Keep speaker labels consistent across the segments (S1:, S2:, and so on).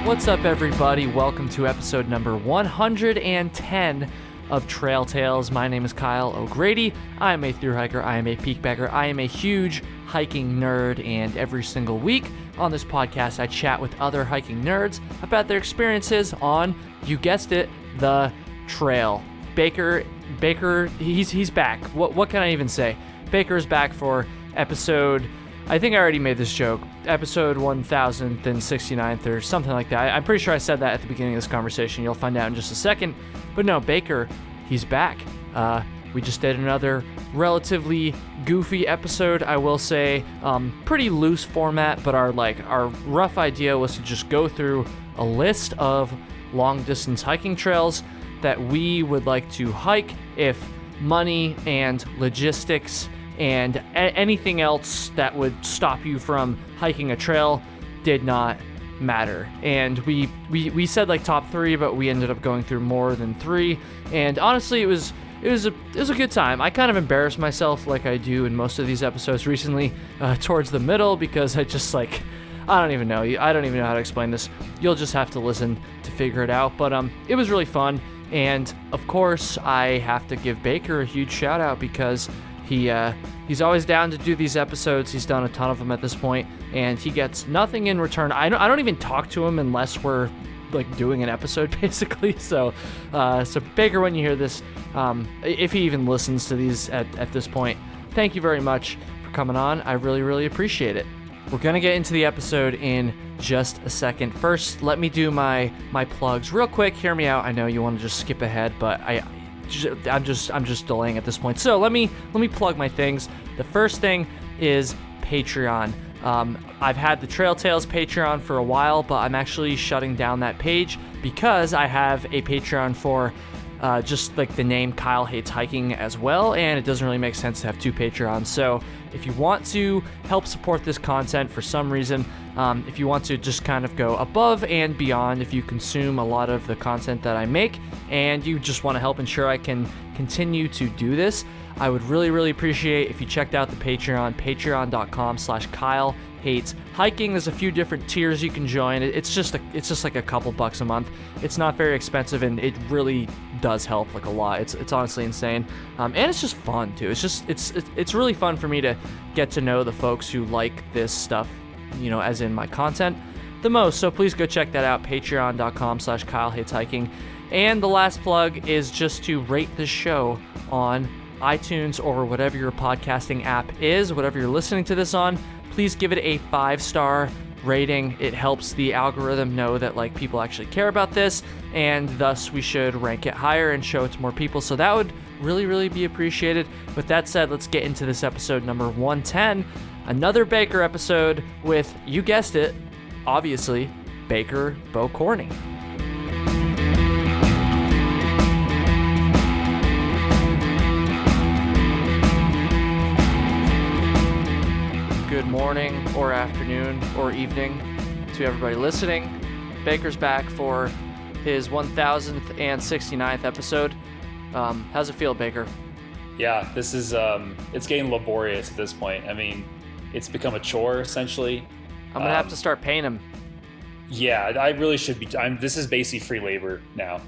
S1: What's up, everybody? Welcome to episode number 110 of Trail Tales. My name is Kyle O'Grady. I am a thru hiker. I am a peak bagger. I am a huge hiking nerd, and every single week on this podcast, I chat with other hiking nerds about their experiences on, you guessed it, the trail. Baker, he's back. What can I even say? Baker's back for episode, I think I already made this joke, episode 1069th or something like that. I'm pretty sure I said that at the beginning of this conversation. You'll find out in just a second. But no, Baker, he's back. We just did another relatively goofy episode, I will say. Pretty loose format, but our rough idea was to just go through a list of long distance hiking trails that we would like to hike if money and logistics and anything else that would stop you from hiking a trail did not matter. And we said like top 3, but we ended up going through more than 3. And honestly, it was a good time. I kind of embarrassed myself like I do in most of these episodes recently towards the middle, because I just I don't even know how to explain this. You'll just have to listen to figure it out. But it was really fun. And of course, I have to give Baker a huge shout out, because he's always down to do these episodes. He's done a ton of them at this point, and he gets nothing in return. I don't even talk to him unless we're like doing an episode, basically. So Baker, when you hear this, if he even listens to these at this point, thank you very much for coming on. I really, really appreciate it. We're gonna get into the episode in just a second. First, let me do my plugs real quick. Hear me out. I know you want to just skip ahead, but I'm just delaying at this point. So let me plug my things. The first thing is Patreon. I've had the Trail Tales Patreon for a while, but I'm actually shutting down that page because I have a Patreon for just like the name Kyle Hates Hiking as well, and it doesn't really make sense to have 2 Patreons. So if you want to help support this content for some reason, if you want to just kind of go above and beyond, if you consume a lot of the content that I make and you just want to help ensure I can continue to do this, I would really, really appreciate if you checked out the Patreon, patreon.com/Kyle Hates Hiking. There's a few different tiers you can join. It's just like a couple bucks a month. It's not very expensive, and it really does help like a lot. It's honestly insane, and it's just fun too. It's really fun for me to get to know the folks who like this stuff, you know, as in my content, the most. So please go check that out, patreon.com/Kyle Hates Hiking. And the last plug is just to rate the show on iTunes or whatever your podcasting app is, whatever you're listening to this on. Please give it a 5-star rating. It helps the algorithm know that like people actually care about this, and thus we should rank it higher and show it to more people. So that would really, really be appreciated. With that said, let's get into this episode number 110, another Baker episode with, you guessed it, obviously, Baker Bokorney. Good morning or afternoon or evening to everybody listening. Baker's back for his 1069th episode. How's it feel, Baker?
S2: Yeah, this is it's getting laborious at this point. I mean, it's become a chore essentially.
S1: I'm gonna have to start paying him.
S2: Yeah, I really should be. This is basically free labor now,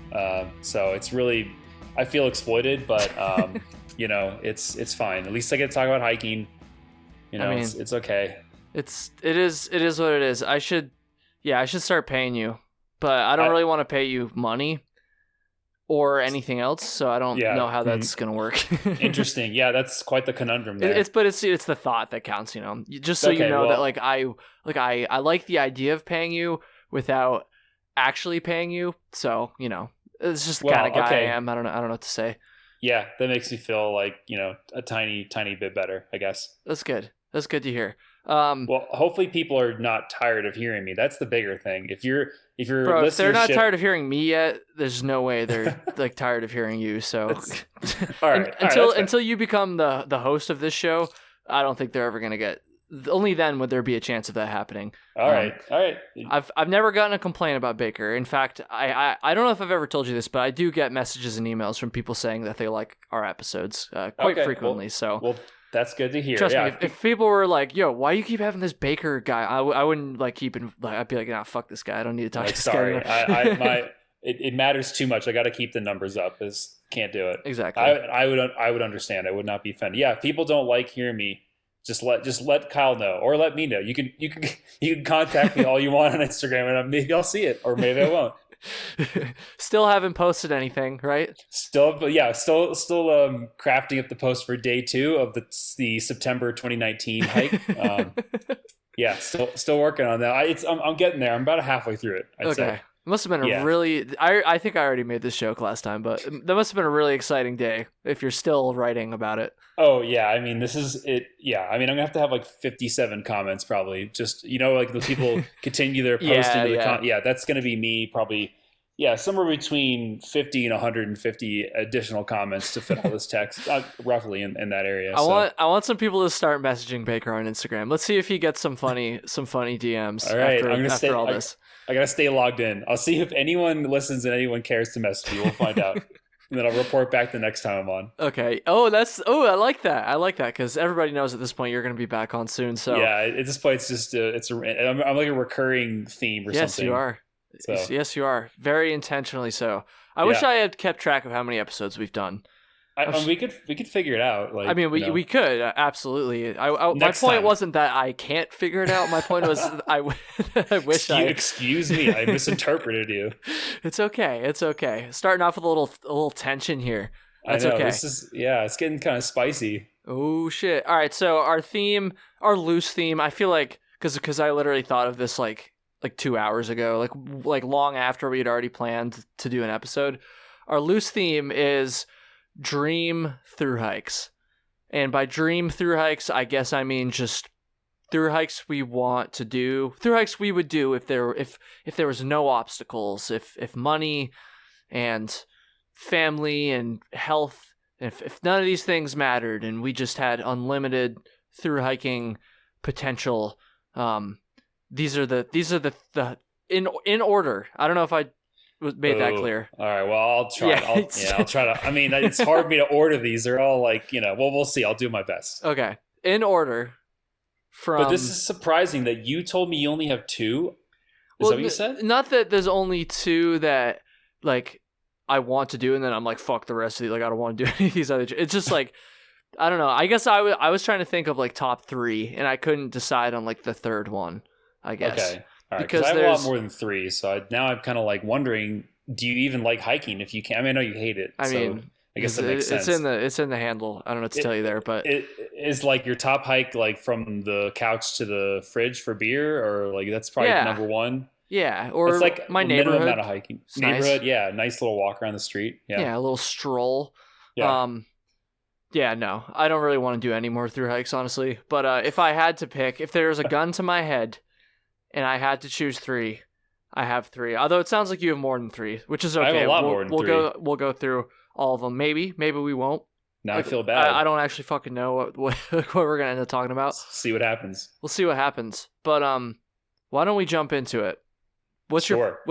S2: so it's really, I feel exploited, but you know, it's fine. At least I get to talk about hiking. You know, I mean, it's okay. It
S1: is what it is. I should start paying you, but I don't really want to pay you money or anything else, so I don't know how that's gonna work.
S2: Interesting. Yeah, that's quite the conundrum there.
S1: It's the thought that counts, you know. Just so you know that I like the idea of paying you without actually paying you. So, you know, it's just the kind of guy I am. I don't know what to say.
S2: Yeah, that makes me feel like, you know, a tiny bit better, I guess.
S1: That's good. That's good to hear.
S2: Well, hopefully people are not tired of hearing me. That's the bigger thing. If
S1: Bro, if they're not tired of hearing me yet, there's no way they're like tired of hearing you. So until you become the host of this show, I don't think they're ever gonna get. Only then would there be a chance of that happening.
S2: All right.
S1: I've never gotten a complaint about Baker. In fact, I don't know if I've ever told you this, but I do get messages and emails from people saying that they like our episodes quite frequently.
S2: That's good to hear.
S1: Trust
S2: yeah.
S1: me, if people were like, "Yo, why you keep having this Baker guy?" I wouldn't like keeping. Like, I'd be like, "Nah, fuck this guy. I don't need to talk to this
S2: sorry,
S1: guy."
S2: it matters too much. I got to keep the numbers up. Can't do it.
S1: Exactly.
S2: I would understand. I would not be offended. Yeah, if people don't like hearing me, just let Kyle know, or let me know. You can contact me all you want on Instagram, and maybe I'll see it, or maybe I won't.
S1: Still haven't posted anything, right?
S2: Still crafting up the post for day 2 of the September 2019 hike. Yeah, still working on that. I'm getting there. I'm about halfway through it. I'd say.
S1: It must have been a really. I think I already made this joke last time, but that must have been a really exciting day if you're still writing about it.
S2: Oh yeah, I mean this is it. Yeah, I mean I'm gonna have to have like 57 comments probably. Just like the people continue their posting. That's gonna be me probably. Yeah, somewhere between 50 and 150 additional comments to fit all this text, roughly in that area.
S1: I want some people to start messaging Baker on Instagram. Let's see if he gets some funny DMs.
S2: All right,
S1: after all this.
S2: I gotta stay logged in. I'll see if anyone listens and anyone cares to message me. We'll find out, and then I'll report back the next time I'm on.
S1: Okay. I like that. I like that because everybody knows at this point you're going to be back on soon. So
S2: yeah, at this point it's just I'm like a recurring theme or something.
S1: Yes, you are. So. Yes, you are. Very intentionally so. I wish I had kept track of how many episodes we've done.
S2: We could figure it out. Like,
S1: we could absolutely. My point wasn't that I can't figure it out. My point was I wish
S2: Excuse me, I misinterpreted you.
S1: It's okay. It's okay. Starting off with a little tension here. That's okay.
S2: It's getting kind of spicy.
S1: Oh shit! All right, so our loose theme. I feel like because I literally thought of this like 2 hours ago, like long after we had already planned to do an episode. Our loose theme is dream thru hikes. And by dream thru hikes, I guess I mean just thru hikes we want to do. Thru hikes we would do if there was no obstacles, if money and family and health, if none of these things mattered and we just had unlimited thru hiking potential. These are the in order. I don't know if I made that clear.
S2: All right. Well, I'll try. Yeah. I'll try to. I mean, it's hard for me to order these. They're all like, well, we'll see. I'll do my best.
S1: Okay. In order.
S2: But this is surprising that you told me you only have 2. Is that what you said?
S1: Not that there's only 2 that like I want to do, and then I'm like, fuck the rest of these. Like I don't want to do any of these other. It's just like. I don't know. I guess I was trying to think of like top 3, and I couldn't decide on like the third one. I guess.
S2: Okay. All right. Because I have a lot more than 3, so now I'm kind of like wondering: do you even like hiking? If you can, I know you hate it. I guess that makes sense.
S1: It's in the handle. I don't know what to tell you there, but
S2: it is like your top hike, like from the couch to the fridge for beer, or like that's probably number 1.
S1: Yeah, or
S2: it's like
S1: my neighborhood.
S2: Minimum amount of hiking. Neighborhood, nice. Nice little walk around the street. Yeah,
S1: a little stroll.
S2: Yeah.
S1: Yeah, no, I don't really want to do any more thru hikes, honestly. But if I had to pick, if there was a gun to my head and I had to choose 3, I have 3. Although it sounds like you have more than 3, which is okay.
S2: I have a lot more than 3.
S1: We'll go through all of them. Maybe we won't.
S2: Now I feel bad.
S1: I don't actually fucking know what we're gonna end up talking about.
S2: See what happens.
S1: We'll see what happens. But why don't we jump into it? What's your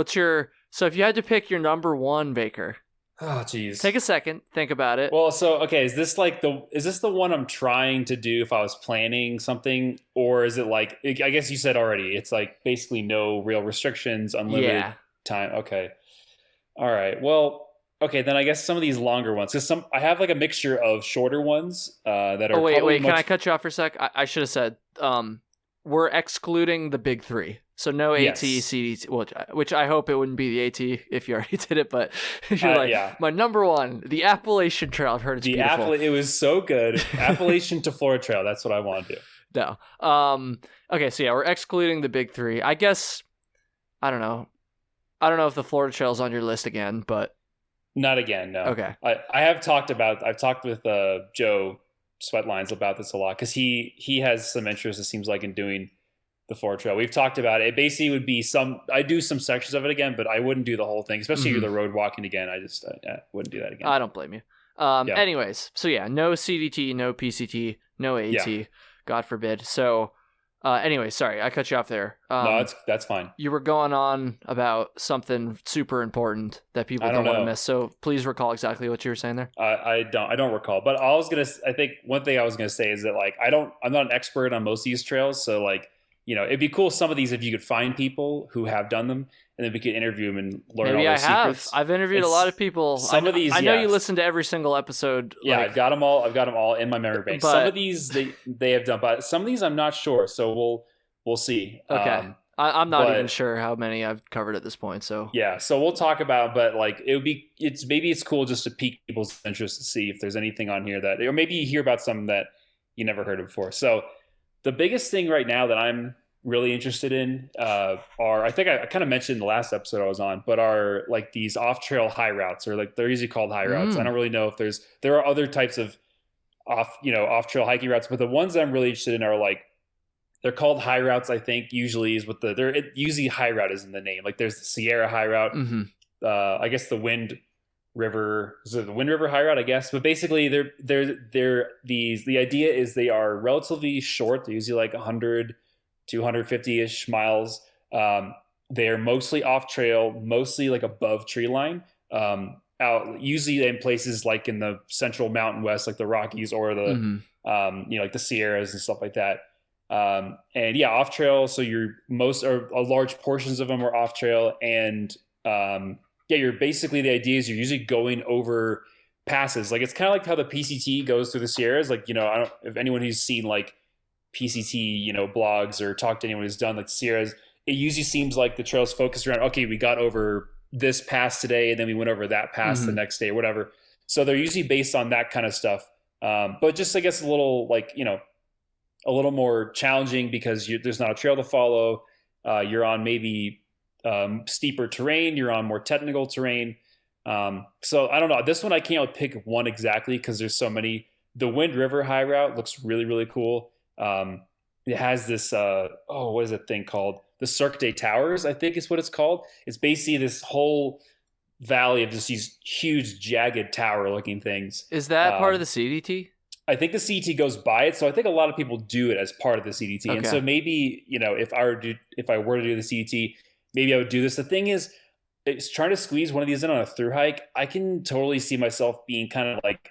S1: so if you had to pick your number 1, Baker?
S2: Oh, jeez.
S1: Take a second, think about it.
S2: Well, so okay, is this the one I'm trying to do if I was planning something, or is it like I guess you said already? It's like basically no real restrictions, unlimited time. Okay, all right. Well, okay, then I guess some of these longer ones, because I have like a mixture of shorter ones that are. Oh
S1: wait, can I cut you off for a sec? I should have said we're excluding the big 3. So no AT, CDT, which I hope it wouldn't be the AT if you already did it, but you're my number 1, the Appalachian Trail. I've heard it's beautiful.
S2: It was so good. Appalachian to Florida Trail. That's what I want to do.
S1: No. Okay, so yeah, we're excluding the big 3. I guess, I don't know if the Florida Trail's on your list again, but.
S2: Not again, no.
S1: Okay.
S2: I've talked with Joe Sweatlines about this a lot, because he has some interest, it seems like, in doing the Florida Trail. We've talked about it. It basically would be I do some sections of it again, but I wouldn't do the whole thing, especially the road walking again. I just wouldn't do that again.
S1: I don't blame you. Anyways, so yeah, no CDT, no PCT, no AT, God forbid. So Anyway, sorry, I cut you off there.
S2: No, that's fine.
S1: You were going on about something super important that people don't want to miss. So please recall exactly what you were saying there.
S2: I don't recall. But I think one thing I was gonna say is that like I'm not an expert on most of these trails, so like it'd be cool some of these if you could find people who have done them, and then we could interview them and learn all their secrets.
S1: I've interviewed a lot of people.
S2: Some of these,
S1: I know you listen to every single episode.
S2: Yeah, I've got them all in my memory bank. Some of these they have done, but some of these I'm not sure. So we'll see.
S1: Okay. I'm not even sure how many I've covered at this point. So
S2: yeah, so we'll talk about, but like maybe it's cool just to pique people's interest to see if there's anything on here or maybe you hear about something that you never heard of before. So the biggest thing right now that I'm really interested in are, I think I kind of mentioned in the last episode I was on, but are like these off-trail high routes, or like they're usually called high routes. I don't really know if there are other types of off-trail hiking routes, but the ones that I'm really interested in are like, they're called high routes. I think usually is what usually high route is in the name. Like there's the Sierra high route. I guess the Wind River high route, I guess. But basically the idea is they are relatively short. They're usually like 100 to 150-ish miles. They are mostly off trail, mostly like above tree line. Out usually in places like in the central Mountain West, like the Rockies or the like the Sierras and stuff like that. And yeah, off trail. So a large portions of them are off trail, and you're basically, the idea is you're usually going over passes. Like it's kind of like how the PCT goes through the Sierras. Like I don't, if anyone who's seen like PCT blogs or talked to anyone who's done like Sierras, it usually seems like the trail's focused around, okay, we got over this pass today, and then we went over that pass the next day or whatever. So they're usually based on that kind of stuff. But just I guess a little like a little more challenging because there's not a trail to follow. You're on maybe steeper terrain. You're on more technical terrain. So I don't know. This one I can't pick one exactly because there's so many. The Wind River high route looks really, really cool. It has this, what is that thing called? The Cirque des Towers, I think is what it's called. It's basically this whole valley of just these huge, jagged tower-looking things.
S1: Is that part of the CDT?
S2: I think the CDT goes by it, so I think a lot of people do it as part of the CDT. Okay. And so maybe if I were to do the CDT, maybe I would do this. The thing is, it's trying to squeeze one of these in on a thru hike. I can totally see myself being kind of like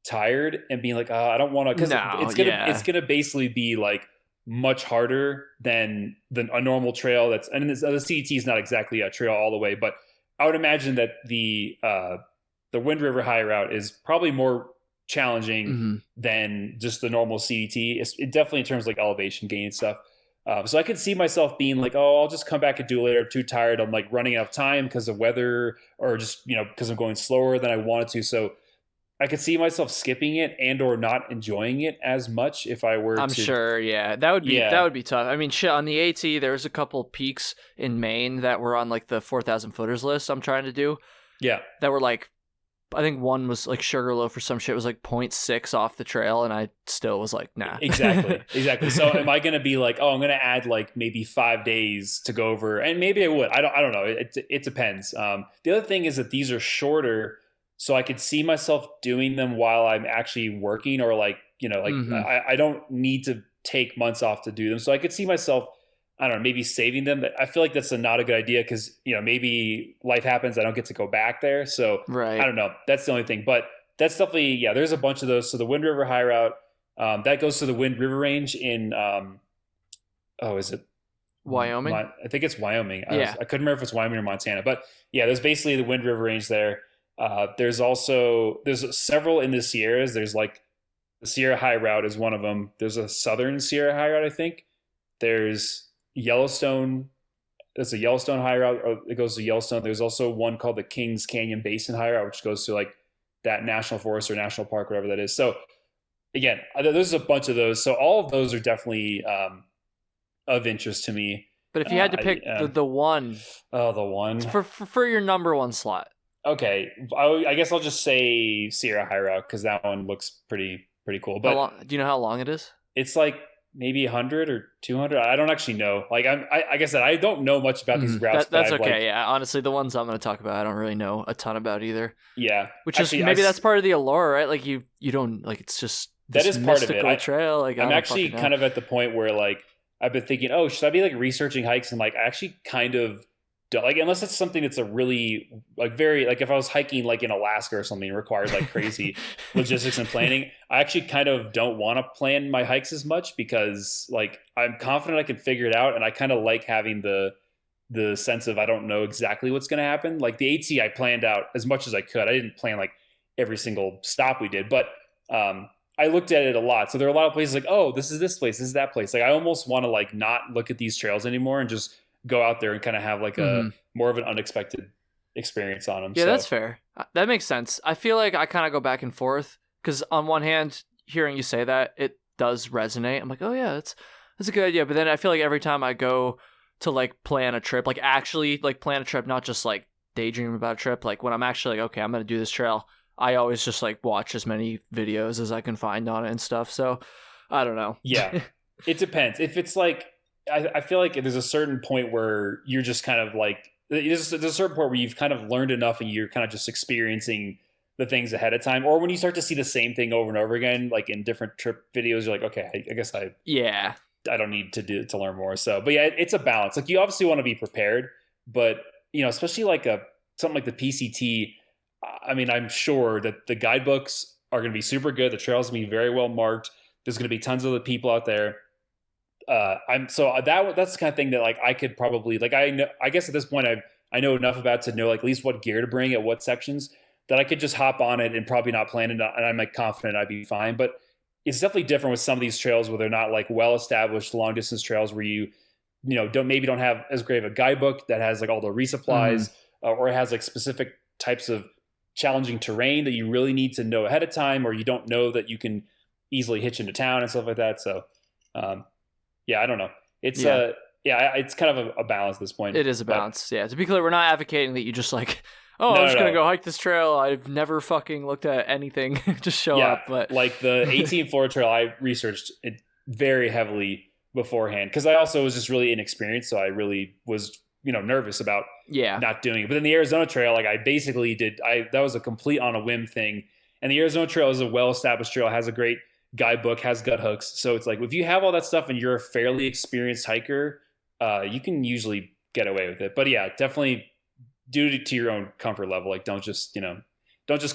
S2: tired and being like, I don't want to, because it's gonna basically be like much harder than a normal trail. The CDT is not exactly a trail all the way, but I would imagine that the Wind River high route is probably more challenging than just the normal CDT. It definitely in terms of like elevation gain and stuff. So I could see myself being like, I'll just come back and do it later. I'm too tired. I'm like running out of time because of weather, or just because I'm going slower than I wanted to. So I could see myself skipping it and or not enjoying it as much if I were.
S1: I'm sure, yeah, that would be tough. I mean, shit, on the AT, there's a couple peaks in Maine that were on like the 4,000 footers list I'm trying to do. Yeah, that were like, I think one was like Sugarloaf or some shit was like 0.6 off the trail, and I still was like, nah. Exactly. So am I going to be like, I'm going to add like maybe 5 days to go over, and maybe I would. I don't know. It depends. The other thing is that these are shorter. So I could see myself doing them while I'm actually working, or like, I don't need to take months off to do them. So I could see myself, I don't know, maybe saving them. But I feel like that's not a good idea because, maybe life happens. I don't get to go back there. So right. I don't know. That's the only thing. But that's definitely, there's a bunch of those. So the Wind River high route, that goes to the Wind River range in, is it Wyoming?
S2: I think it's Wyoming. I couldn't remember if it's Wyoming or Montana. But yeah, there's basically the Wind River range there. There's several in the Sierras. There's like the Sierra High Route is one of them. There's a Southern Sierra High Route, I think. There's Yellowstone. There's a Yellowstone High Route. It goes to Yellowstone. There's also one called the Kings Canyon Basin High Route, which goes to like that national forest or national park, whatever that is. So again, there's a bunch of those. So all of those are definitely of interest to me.
S1: But if you had to pick the one,
S2: the one
S1: for your number one slot.
S2: Okay, I guess I'll just say Sierra High Route because that one looks pretty cool. But
S1: do you know how long it is?
S2: It's like maybe 100 or 200. I don't actually know. Like like I said, I don't know much about these routes.
S1: That's okay. Yeah, honestly, the ones I'm going to talk about, I don't really know a ton about either.
S2: Yeah,
S1: which actually, is maybe that's part of the allure, right? Like you don't like it's just
S2: that is part of it.
S1: Trail. Like
S2: I'm actually kind of at the point where like I've been thinking, oh, should I be like researching hikes? And like, I actually kind of don't, like, unless it's something that's a really like very, like if I was hiking like in Alaska or something, it required like crazy logistics and planning. I actually kind of don't want to plan my hikes as much because like I'm confident I can figure it out. And I kind of like having the sense of I don't know exactly what's going to happen. Like the AT, I planned out as much as I could. I didn't plan like every single stop we did, but I looked at it a lot. So there are a lot of places like, oh, this is this place, this is that place. Like I almost want to like not look at these trails anymore and just go out there and kind of have like a more of an unexpected experience on them.
S1: Yeah, so that's fair. That makes sense. I feel like I kind of go back and forth because on one hand, hearing you say that, it does resonate. I'm like, oh yeah, that's a good idea. But then I feel like every time I go to like plan a trip, like actually like plan a trip, not just like daydream about a trip, like when I'm actually like, okay, I'm going to do this trail, I always just like watch as many videos as I can find on it and stuff. So I don't know.
S2: Yeah, it depends. If it's like, I feel like there's a certain point where you're just kind of like, there's a certain point where you've kind of learned enough and you're kind of just experiencing the things ahead of time. Or when you start to see the same thing over and over again, like in different trip videos, you're like, okay, I guess I don't need to learn more. So, but yeah, it's a balance. Like you obviously want to be prepared, but you know, especially like something like the PCT, I mean, I'm sure that the guidebooks are going to be super good. The trails going to be very well marked. There's going to be tons of other people out there. That's the kind of thing that like I could probably like, I guess at this point I know enough about to know like at least what gear to bring at what sections that I could just hop on it and probably not plan it. And I'm like confident I'd be fine, but it's definitely different with some of these trails where they're not like well-established long distance trails where you don't have as great of a guidebook that has like all the resupplies or it has like specific types of challenging terrain that you really need to know ahead of time, or you don't know that you can easily hitch into town and stuff like that. So, yeah, I don't know. It's it's kind of a balance at this point.
S1: It is a balance. Yeah. To be clear, we're not advocating that you just like, I'm just going to go hike this trail. I've never fucking looked at anything. Just show up. But
S2: like the 18 Florida Trail, I researched it very heavily beforehand because I also was just really inexperienced. So I really was, nervous about not doing it. But then the Arizona Trail, like I basically that was a complete on a whim thing. And the Arizona Trail is a well-established trail, has a great guidebook, has gut hooks. So it's like, if you have all that stuff and you're a fairly experienced hiker, you can usually get away with it. But yeah, definitely do it to your own comfort level. Like don't just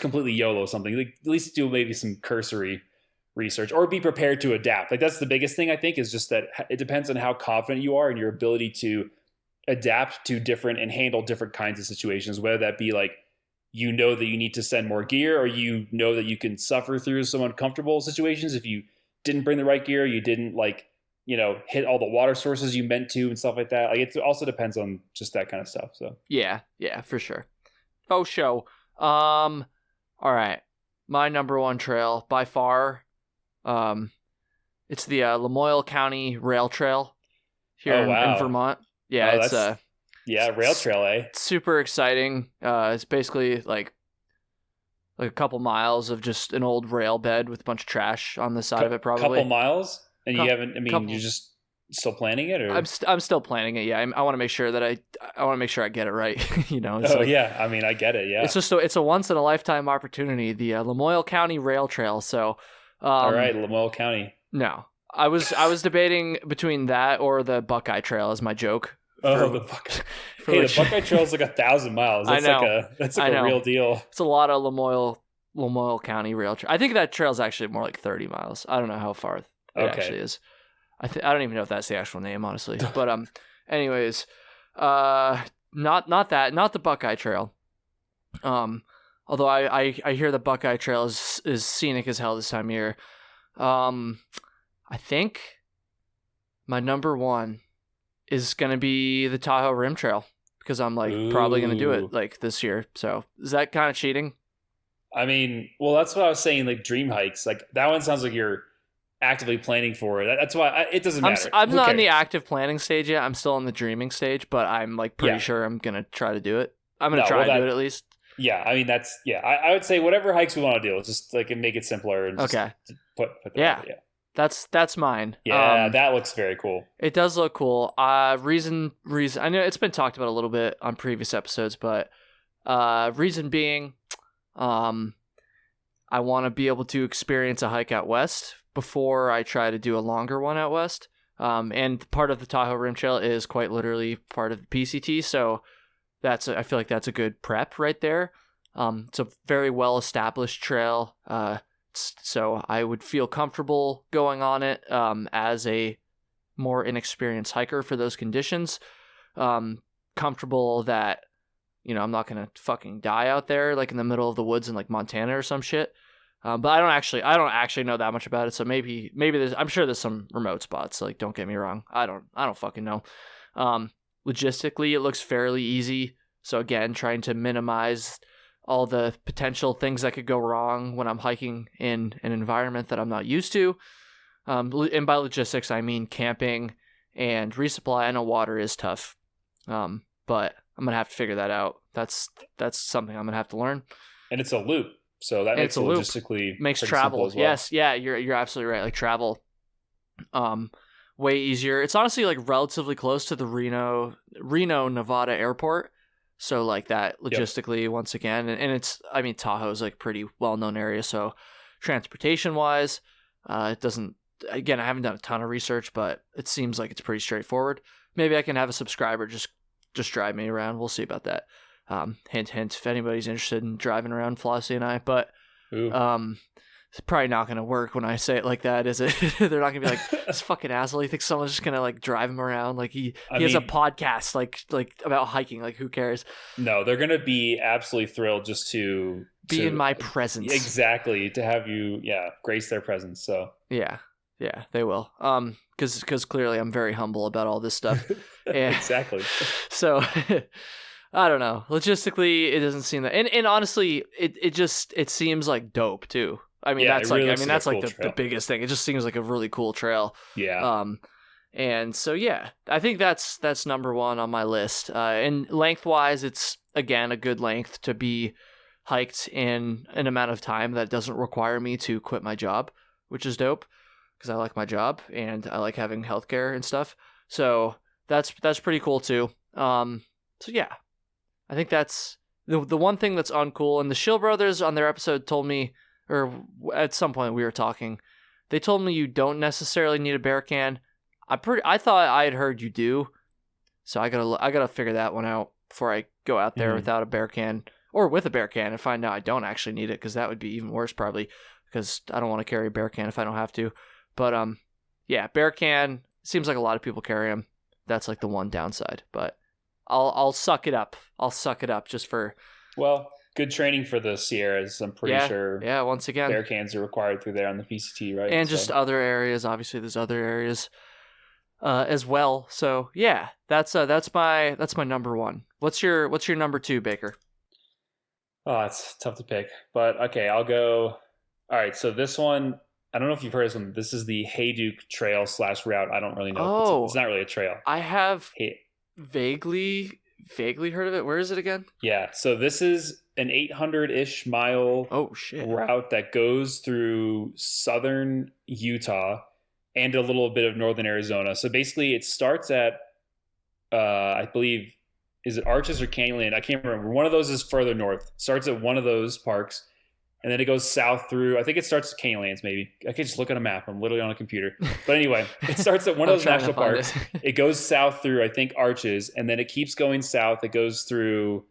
S2: completely YOLO something. Like, at least do maybe some cursory research or be prepared to adapt. Like that's the biggest thing I think is just that it depends on how confident you are in your ability to adapt to different and handle different kinds of situations, whether that be like, that you need to send more gear, or that you can suffer through some uncomfortable situations if you didn't bring the right gear, you didn't hit all the water sources you meant to and stuff like that. Like it also depends on just that kind of stuff. So
S1: yeah, for sure. Faux show. All right. My number one trail by far, it's the Lamoille County Rail Trail here in Vermont. Yeah,
S2: rail trail, eh?
S1: Super exciting. It's basically like a couple miles of just an old rail bed with a bunch of trash on the side of it, probably.
S2: Couple miles? And you haven't, you're just still planning it? Or?
S1: I'm still planning it, yeah. I want to make sure that I want to make sure I get it right,
S2: yeah. I mean, I get it, yeah.
S1: It's a once-in-a-lifetime opportunity, the Lamoille County Rail Trail, so...
S2: all right, Lamoille County.
S1: No. I was debating between that or the Buckeye Trail as my joke.
S2: The Buckeye Trail is like 1,000 miles. That's I know. That's a real deal.
S1: It's a lot of Lamoille County Rail Trail. I think that trail is actually more like 30 miles. I don't know how far it actually is. I don't even know if that's the actual name, honestly. But anyways, not the Buckeye Trail. Although I hear the Buckeye Trail is scenic as hell this time of year. I think my number one is going to be the Tahoe Rim Trail because I'm probably going to do it like this year. So is that kind of cheating?
S2: I mean, well, that's what I was saying, like dream hikes. Like that one sounds like you're actively planning for it. That's why it doesn't matter.
S1: I'm not in the active planning stage yet. I'm still in the dreaming stage, but I'm pretty sure I'm going to try to do it. I'm going to try to do it at least.
S2: Yeah. I mean, I would say whatever hikes we want to do, let's just like make it simpler and just put
S1: yeah. That's mine.
S2: Yeah, that looks very cool.
S1: It does look cool. Reason. I know it's been talked about a little bit on previous episodes, but reason being, I want to be able to experience a hike out west before I try to do a longer one out west. And part of the Tahoe Rim Trail is quite literally part of the PCT, so I feel like that's a good prep right there. It's a very well established trail, so I would feel comfortable going on it as a more inexperienced hiker for those conditions. Comfortable that, you know, I'm not gonna fucking die out there like in the middle of the woods in like Montana or some shit. But I don't actually know that much about it. So maybe I'm sure there's some remote spots. Like, don't get me wrong. I don't fucking know. Logistically, it looks fairly easy. So again, trying to minimize all the potential things that could go wrong when I'm hiking in an environment that I'm not used to. And by logistics, I mean camping and resupply. I know water is tough, but I'm gonna have to figure that out. That's something I'm gonna have to learn.
S2: And it's a loop, so that makes it logistically
S1: makes travel. Well. Yes, yeah, you're absolutely right. Like travel, way easier. It's honestly like relatively close to the Reno, Nevada airport. So like that logistically, once again, and it's, I mean, Tahoe's like pretty well known area. So transportation wise, it doesn't. Again, I haven't done a ton of research, but it seems like it's pretty straightforward. Maybe I can have a subscriber just drive me around. We'll see about that. Hint, hint, if anybody's interested in driving around Flossie and I, but it's probably not going to work when I say it like that, is it? They're not going to be like, this fucking asshole. You think someone's just going to like drive him around? Like he has a podcast like about hiking. Like who cares? No,
S2: they're going to be absolutely thrilled just to
S1: be in my presence.
S2: Exactly. To have you, grace their presence. So
S1: yeah, they will. Because clearly I'm very humble about all this stuff.
S2: Exactly.
S1: So I don't know. Logistically, it doesn't seem that, and honestly, it seems like dope too. I mean, that's like, really that's like the biggest thing. It just seems like a really cool trail.
S2: Yeah.
S1: And so I think that's number one on my list. And lengthwise, it's again a good length to be hiked in an amount of time that doesn't require me to quit my job, which is dope because I like my job and I like having healthcare and stuff. So that's pretty cool too. So yeah, I think that's the one thing that's uncool. And the Shill brothers on their episode told me, or at some point we were talking, they told me you don't necessarily need a bear can. I thought I had heard you do, so I gotta figure that one out before I go out there without a bear can or with a bear can and find out I don't actually need it, because that would be even worse probably, because I don't want to carry a bear can if I don't have to. But yeah, bear can seems like a lot of people carry them. That's like the one downside, but I'll suck it up. I'll suck it up just for
S2: good training for the Sierras. I'm pretty sure.
S1: Yeah, once again,
S2: bear cans are required through there on the PCT, right?
S1: And just other areas. Obviously, there's other areas as well. So yeah, that's my number one. What's your number two, Baker?
S2: Oh, it's tough to pick, but okay, I'll go. All right, so this one, I don't know if you've heard of this one. This is the Hayduke Trail / route. I don't really know.
S1: Oh,
S2: it's not really a trail.
S1: I have vaguely heard of it. Where is it again?
S2: Yeah, so this is an 800-ish mile route that goes through southern Utah and a little bit of northern Arizona. So basically it starts at, I believe, is it Arches or Canyonland? I can't remember. One of those is further north. Starts at one of those parks, and then it goes south through, I think it starts at Canyonlands maybe. I could just look at a map. I'm literally on a computer. But anyway, it starts at one of those national parks. It goes south through, I think, Arches, and then it keeps going south. It goes through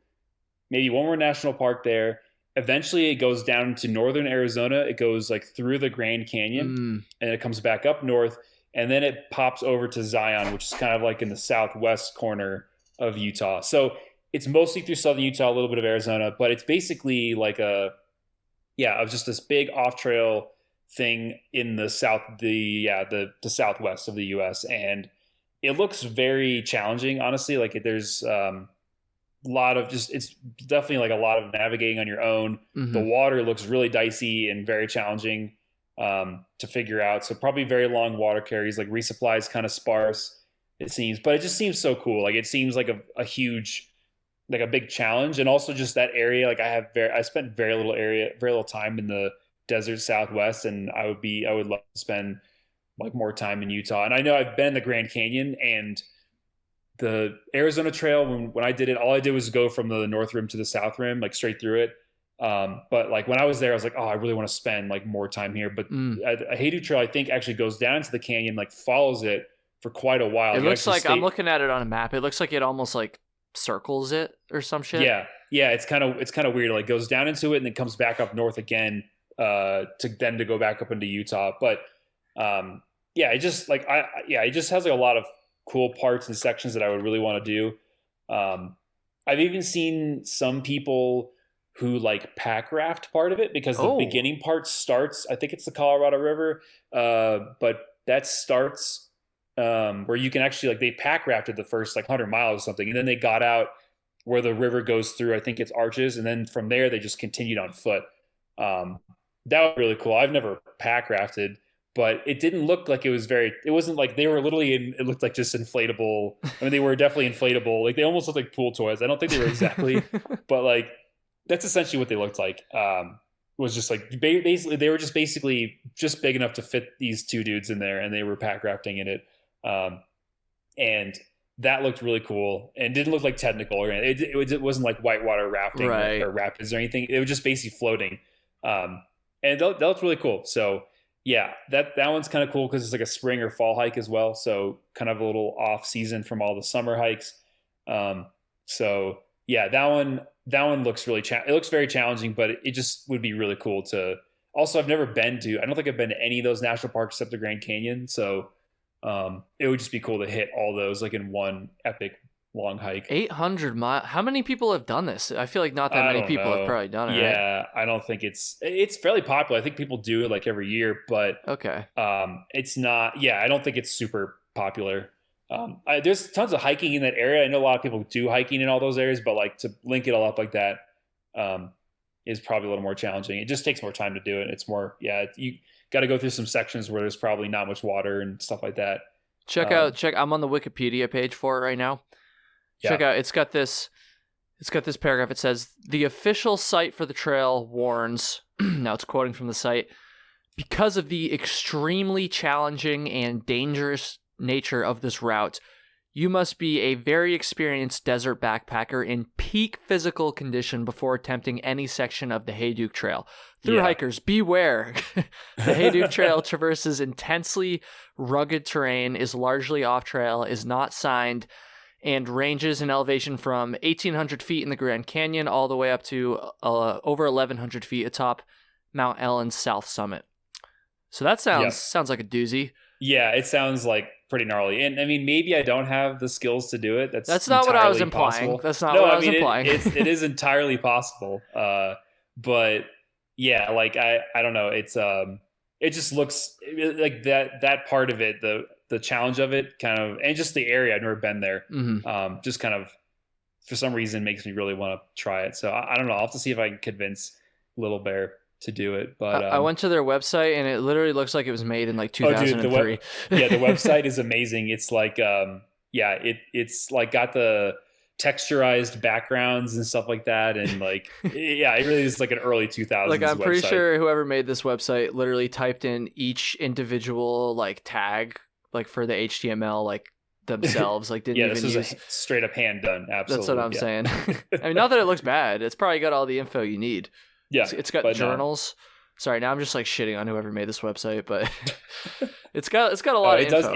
S2: maybe one more national park there. Eventually, it goes down to northern Arizona. It goes like through the Grand Canyon, and it comes back up north, and then it pops over to Zion, which is kind of like in the southwest corner of Utah. So it's mostly through southern Utah, a little bit of Arizona, but it's basically like of just this big off-trail thing in the the southwest of the U.S. And it looks very challenging, honestly. Like there's lot of it's definitely like a lot of navigating on your own. The water looks really dicey and very challenging to figure out. So probably very long water carries, like resupply is kind of sparse, it seems, but it just seems so cool. Like it seems like a huge, like a big challenge. And also just that area, like I spent very little time in the desert Southwest, and I would love to spend like more time in Utah. And I know I've been in the Grand Canyon and the Arizona Trail, when I did it, all I did was go from the North Rim to the South Rim, like straight through it. But like when I was there, I was like, oh, I really want to spend like more time here. But a Hayduke Trail, I think, actually goes down into the canyon, like follows it for quite a while.
S1: It
S2: You
S1: looks
S2: actually
S1: like I'm looking at it on a map. It looks like it almost like circles it or some shit.
S2: Yeah. It's kind of weird. Like goes down into it and then comes back up north again to go back up into Utah. But yeah, it just like it just has like a lot of cool parts and sections that I would really want to do. I've even seen some people who like pack raft part of it because the beginning part starts, I think it's the Colorado River, but that starts where you can actually like they pack rafted the first like 100 miles or something, and then they got out where the river goes through, I think it's Arches, and then from there they just continued on foot. That was really cool. I've never pack rafted, but it didn't look like it wasn't like they were literally it looked like just inflatable. I mean, they were definitely inflatable. Like they almost looked like pool toys. I don't think they were exactly, but like that's essentially what they looked like. Was just like basically they were just big enough to fit these two dudes in there, and they were pack rafting in it. And that looked really cool and didn't look like technical or anything. It wasn't like whitewater rafting or rapids or anything. It was just basically floating. And that looked really cool. So yeah, that one's kind of cool because it's like a spring or fall hike as well. So kind of a little off season from all the summer hikes. So yeah, that one looks really, it looks very challenging, but it just would be really cool to also, I don't think I've been to any of those national parks except the Grand Canyon. So it would just be cool to hit all those like in one epic long hike.
S1: 800 miles. How many people have done this? I feel like not that many people have probably done it.
S2: Yeah,
S1: right?
S2: I don't think it's fairly popular. I think people do it like every year, but
S1: okay.
S2: It's not. Yeah, I don't think it's super popular. There's tons of hiking in that area. I know a lot of people do hiking in all those areas, but like to link it all up like that is probably a little more challenging. It just takes more time to do it. It's more, you got to go through some sections where there's probably not much water and stuff like that.
S1: Check. I'm on the Wikipedia page for it right now. Check out. It's got this paragraph. It says the official site for the trail warns. Now it's quoting from the site. Because of the extremely challenging and dangerous nature of this route, you must be a very experienced desert backpacker in peak physical condition before attempting any section of the Hayduke Trail. Through hikers, beware. The Hayduke Trail traverses intensely rugged terrain, is largely off-trail, is not signed, and ranges in elevation from 1,800 feet in the Grand Canyon all the way up to over 1,100 feet atop Mount Ellen's south summit. So that sounds like a doozy.
S2: Yeah, it sounds like pretty gnarly. And I mean, maybe I don't have the skills to do it. That's
S1: not what I was
S2: implying.
S1: Possible. That's not what I was implying.
S2: It is entirely possible. But yeah, like I don't know. It's it just looks like that part of it, the challenge of it kind of, and just the area, I've never been there. Mm-hmm. Just kind of for some reason makes me really want to try it. So I don't know. I'll have to see if I can convince Little Bear to do it. But
S1: I went to their website and it literally looks like it was made in like 2003.
S2: The website is amazing. It's like it's like got the texturized backgrounds and stuff like that, and like it really is like an early 2000s
S1: like I'm pretty
S2: website.
S1: Sure whoever made this website literally typed in each individual like tag like for the HTML like themselves, like didn't even
S2: this is
S1: use...
S2: straight up hand done. Absolutely,
S1: that's what I'm saying. I mean, not that it looks bad, it's probably got all the info you need.
S2: Yeah,
S1: it's got journals. Sorry, now I'm just like shitting on whoever made this website, but it's got a lot of info.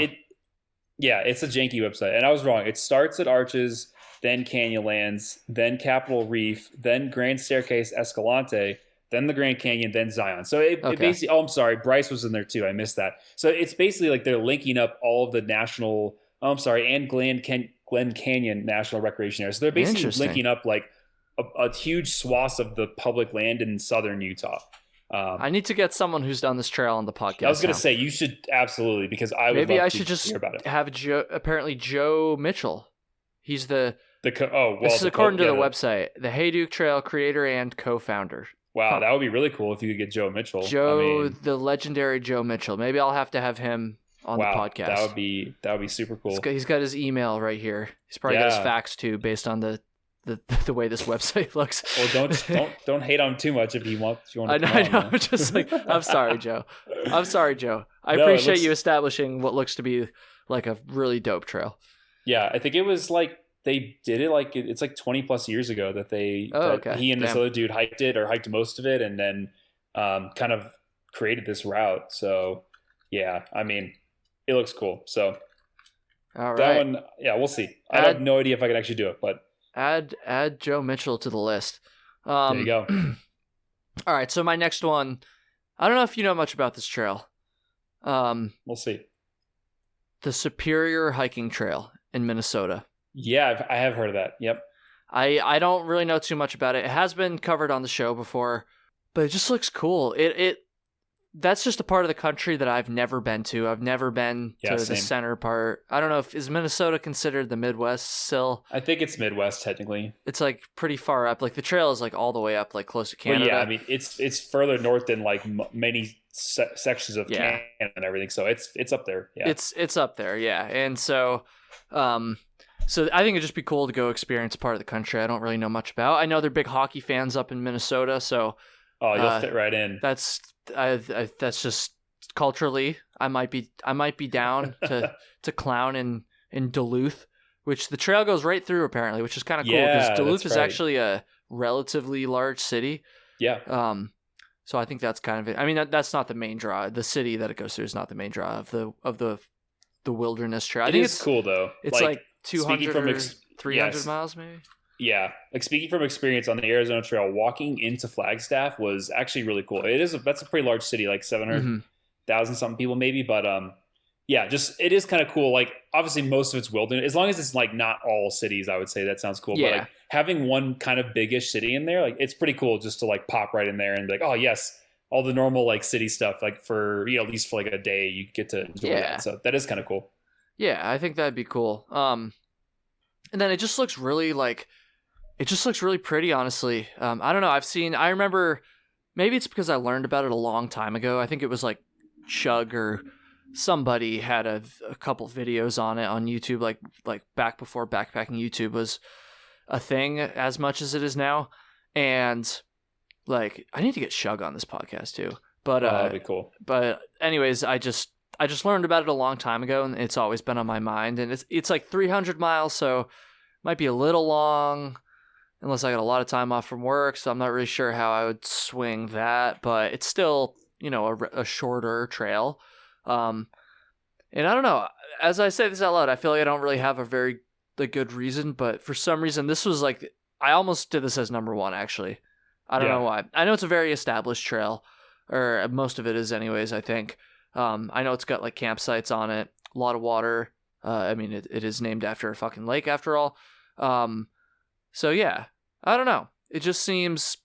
S2: It's a janky website, and I was wrong. It starts at Arches, then Canyonlands, then Capitol Reef, then Grand Staircase Escalante, then the Grand Canyon, then Zion. So it basically, I'm sorry, Bryce was in there too. I missed that. So it's basically like they're linking up all of the national, and Glen Canyon National Recreation Area. So they're basically linking up like a huge swath of the public land in southern Utah.
S1: I need to get someone who's done this trail on the podcast.
S2: I was going to say you should absolutely, because I would
S1: maybe
S2: love
S1: I
S2: to
S1: should just
S2: hear about it.
S1: Have Joe Mitchell. He's this is according to the website, the Hayduke Trail creator and co-founder.
S2: Wow, that would be really cool if you could get Joe Mitchell.
S1: The legendary Joe Mitchell. Maybe I'll have to have him on the podcast.
S2: That would be super cool.
S1: He's got his email right here. He's probably got his fax too, based on the way this website looks.
S2: Well, don't hate on him too much if you want.
S1: I know. I'm just like, I'm sorry, Joe. I appreciate you establishing what looks to be like a really dope trail.
S2: Yeah, I think it was like they did it like it's like 20 plus years ago that he and this other dude hiked most of it, and then kind of created this route. So yeah, I mean, it looks cool. So
S1: All
S2: That
S1: right.
S2: one, yeah, we'll see. I have no idea if I can actually do it, but
S1: Add Joe Mitchell to the list.
S2: there you go.
S1: All right, so my next one, I don't know if you know much about this trail.
S2: We'll see.
S1: The Superior Hiking Trail in Minnesota.
S2: Yeah, I have heard of that. Yep.
S1: I don't really know too much about it. It has been covered on the show before, but it just looks cool. That's just a part of the country that I've never been to. I've never been to the center part. I don't know is Minnesota considered the Midwest still?
S2: I think it's Midwest technically.
S1: It's like pretty far up. Like the trail is like all the way up, like close to Canada.
S2: Well, yeah, I mean it's further north than like many sections of Canada and everything. So it's up there. Yeah,
S1: it's up there. Yeah, and so, so I think it'd just be cool to go experience a part of the country I don't really know much about. I know they're big hockey fans up in Minnesota, so
S2: you'll fit right in.
S1: That's just culturally, I might be down to clown in Duluth, which the trail goes right through apparently, which is kind of cool because Duluth is actually a relatively large city.
S2: Yeah.
S1: So I think that's kind of it. I mean, that's not the main draw. The city that it goes through is not the main draw of the wilderness trail. I think it's
S2: cool though.
S1: It's like 200 or 300 miles maybe.
S2: Yeah, like speaking from experience on the Arizona Trail, walking into Flagstaff was actually really cool. That's a pretty large city, like 700,000 something people maybe, but yeah, just it is kind of cool. Like obviously most of it's wilderness, as long as it's like not all cities. I would say that sounds cool.
S1: Yeah.
S2: But like having one kind of biggish city in there, like it's pretty cool just to like pop right in there and be like, oh yes, all the normal like city stuff. Like for at least for like a day, you get to enjoy that. So that is kind of cool.
S1: Yeah, I think that'd be cool. And then it just looks really pretty, honestly. I don't know. I remember, maybe it's because I learned about it a long time ago. I think it was like Chug or somebody had a couple videos on it on YouTube, like back before backpacking YouTube was a thing as much as it is now. And like, I need to get Chug on this podcast too. But
S2: that'd be cool.
S1: But anyways, I just learned about it a long time ago, and it's always been on my mind. And it's like 300 miles, so might be a little long. Unless I got a lot of time off from work, so I'm not really sure how I would swing that, but it's still, a shorter trail. And I don't know, as I say this out loud, I feel like I don't really have a very good reason, but for some reason, this was like, I almost did this as number one, actually. I don't know why. I know it's a very established trail, or most of it is anyways, I think. I know it's got like campsites on it, a lot of water. I mean, it is named after a fucking lake after all. So yeah, I don't know. It just seems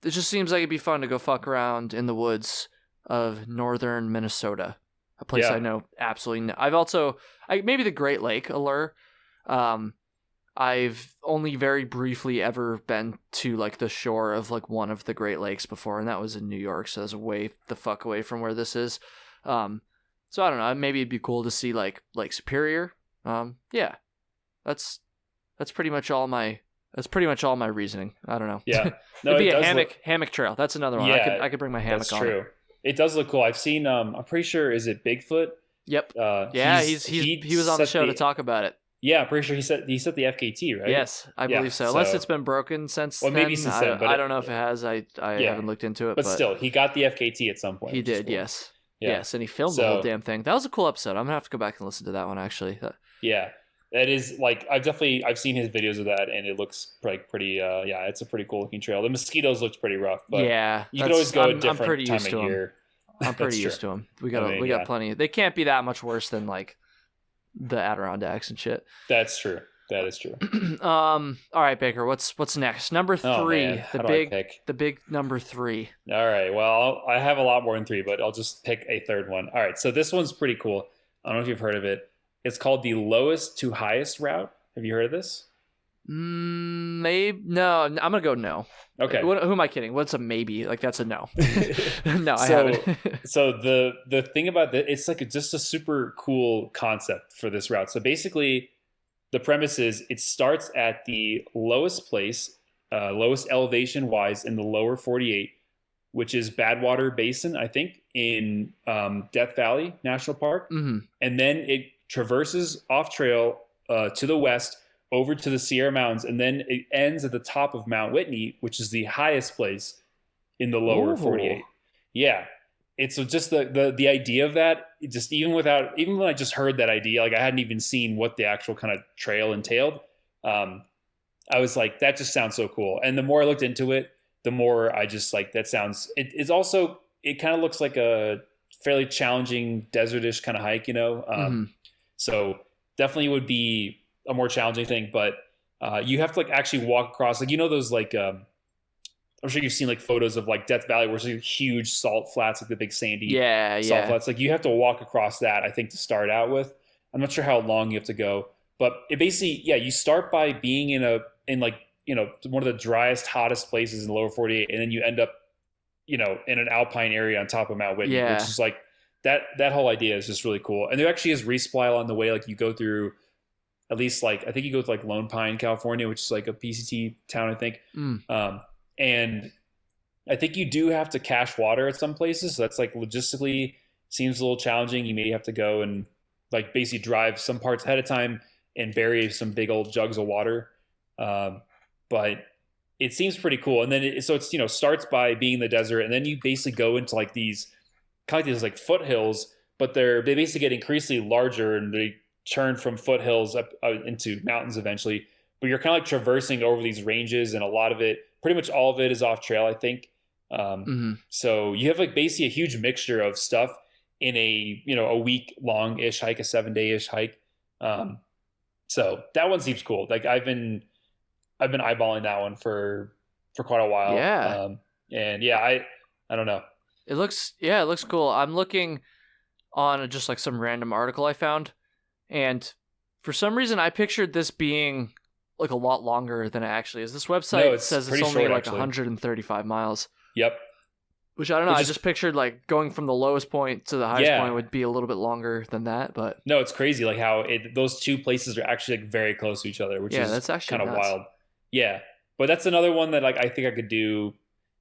S1: like it'd be fun to go fuck around in the woods of northern Minnesota, a place I know absolutely. I've also, maybe the Great Lake allure. I've only very briefly ever been to like the shore of like one of the Great Lakes before, and that was in New York, so that's way the fuck away from where this is. So I don't know. Maybe it'd be cool to see like Superior. Yeah, that's pretty much all my. That's pretty much all my reasoning. I don't know.
S2: Yeah, no,
S1: it'd be a hammock trail. That's another one.
S2: Yeah,
S1: I could bring my hammock
S2: that's
S1: on.
S2: True. It does look cool. I've seen. I'm pretty sure. Is it Bigfoot?
S1: Yep. Yeah, he was on the show to talk about it.
S2: Yeah, I'm pretty sure he set the FKT, right?
S1: Yes, I believe so. Unless it's been broken since. Well,
S2: maybe since then.
S1: I don't know if it has. I haven't looked into it.
S2: But still, he got the FKT at some point.
S1: He did. Cool. Yes. Yeah. Yes, and he filmed the whole damn thing. That was a cool episode. I'm gonna have to go back and listen to that one actually.
S2: Yeah. That is like I've seen his videos of that, and it looks like pretty. It's a pretty cool looking trail. The mosquitoes looked pretty rough, but you could always go a different time of year.
S1: I'm pretty used to them. We got plenty. They can't be that much worse than like the Adirondacks and shit.
S2: That's true. That is true.
S1: All right, Baker. What's next? Number 3. The big number 3.
S2: All right. Well, I have a lot more than 3, but I'll just pick a third one. All right. So this one's pretty cool. I don't know if you've heard of it. It's called the lowest to highest route. Have you heard of this?
S1: Maybe no. I'm gonna go no.
S2: Okay.
S1: Who am I kidding? What's a maybe? Like that's a no. No, I haven't.
S2: So the thing about that, it's like just a super cool concept for this route. So basically, the premise is it starts at the lowest place, lowest elevation wise in the lower 48, which is Badwater Basin, I think, in Death Valley National Park, and then it traverses off trail to the west over to the Sierra Mountains, and then it ends at the top of Mount Whitney, which is the highest place in the lower 48. Yeah. it's just the idea of that, just even when I just heard that idea, like I hadn't even seen what the actual kind of trail entailed. I was like, that just sounds so cool. And the more I looked into it, the more I just like, that sounds, it's also, it kind of looks like a fairly challenging desertish kind of hike, so definitely would be a more challenging thing, but you have to like actually walk across, like, those like, I'm sure you've seen like photos of like Death Valley where it's like huge salt flats, like the big sandy salt flats. Like you have to walk across that, I think, to start out with. I'm not sure how long you have to go, but it basically, you start by being in one of the driest, hottest places in the lower 48, and then you end up, in an alpine area on top of Mount Whitney, which is like that whole idea is just really cool. And there actually is resupply along the way. Like you go through at least like, I think you go to like Lone Pine, California, which is like a PCT town, I think. And I think you do have to cache water at some places. So that's like logistically seems a little challenging. You may have to go and like basically drive some parts ahead of time and bury some big old jugs of water. But it seems pretty cool. And then it's starts by being in the desert, and then you basically go into like these kind of these like foothills, but they basically get increasingly larger, and they turn from foothills up into mountains eventually. But you're kind of like traversing over these ranges, and pretty much all of it is off trail, I think. So you have like basically a huge mixture of stuff in a week long ish hike, a 7-day ish hike. So that one seems cool. Like I've been eyeballing that one for quite a while.
S1: Yeah.
S2: And yeah, I don't know.
S1: It looks cool. I'm looking on just like some random article I found, and for some reason I pictured this being like a lot longer than it actually is. This website says it's only like 135 miles.
S2: Yep.
S1: Which I don't know. I just pictured like going from the lowest point to the highest point would be a little bit longer than that. But
S2: no, it's crazy like how those two places are actually like very close to each other, which is
S1: that's actually
S2: kind of wild. Yeah, but that's another one that like I think I could do.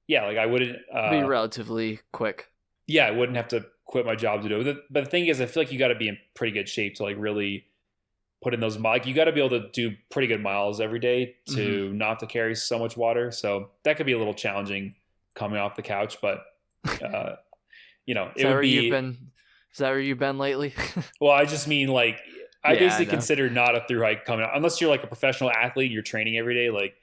S2: Yeah, like I wouldn't
S1: be relatively quick.
S2: Yeah, I wouldn't have to quit my job to do it. But the thing is, I feel like you got to be in pretty good shape to like really put in those miles. Like you got to be able to do pretty good miles every day to not to carry so much water. So that could be a little challenging coming off the couch, but it would be.
S1: Is that where you've been lately?
S2: Well, I just mean like I basically consider not a thru hike coming out unless you're like a professional athlete and you're training every day. Like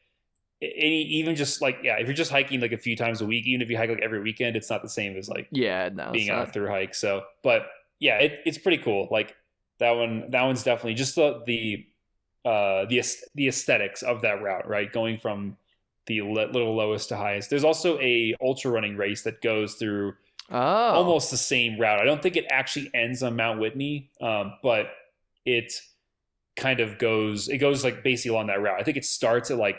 S2: even just like if you're just hiking like a few times a week, even if you hike like every weekend, it's not the same as like being on a thru hike. So, but yeah, it's pretty cool. Like that one's definitely just the aesthetics of that route, right? Going from the little lowest to highest. There's also a ultra running race that goes through almost the same route. I don't think it actually ends on Mount Whitney, but it kind of goes like basically along that route. I think it starts at like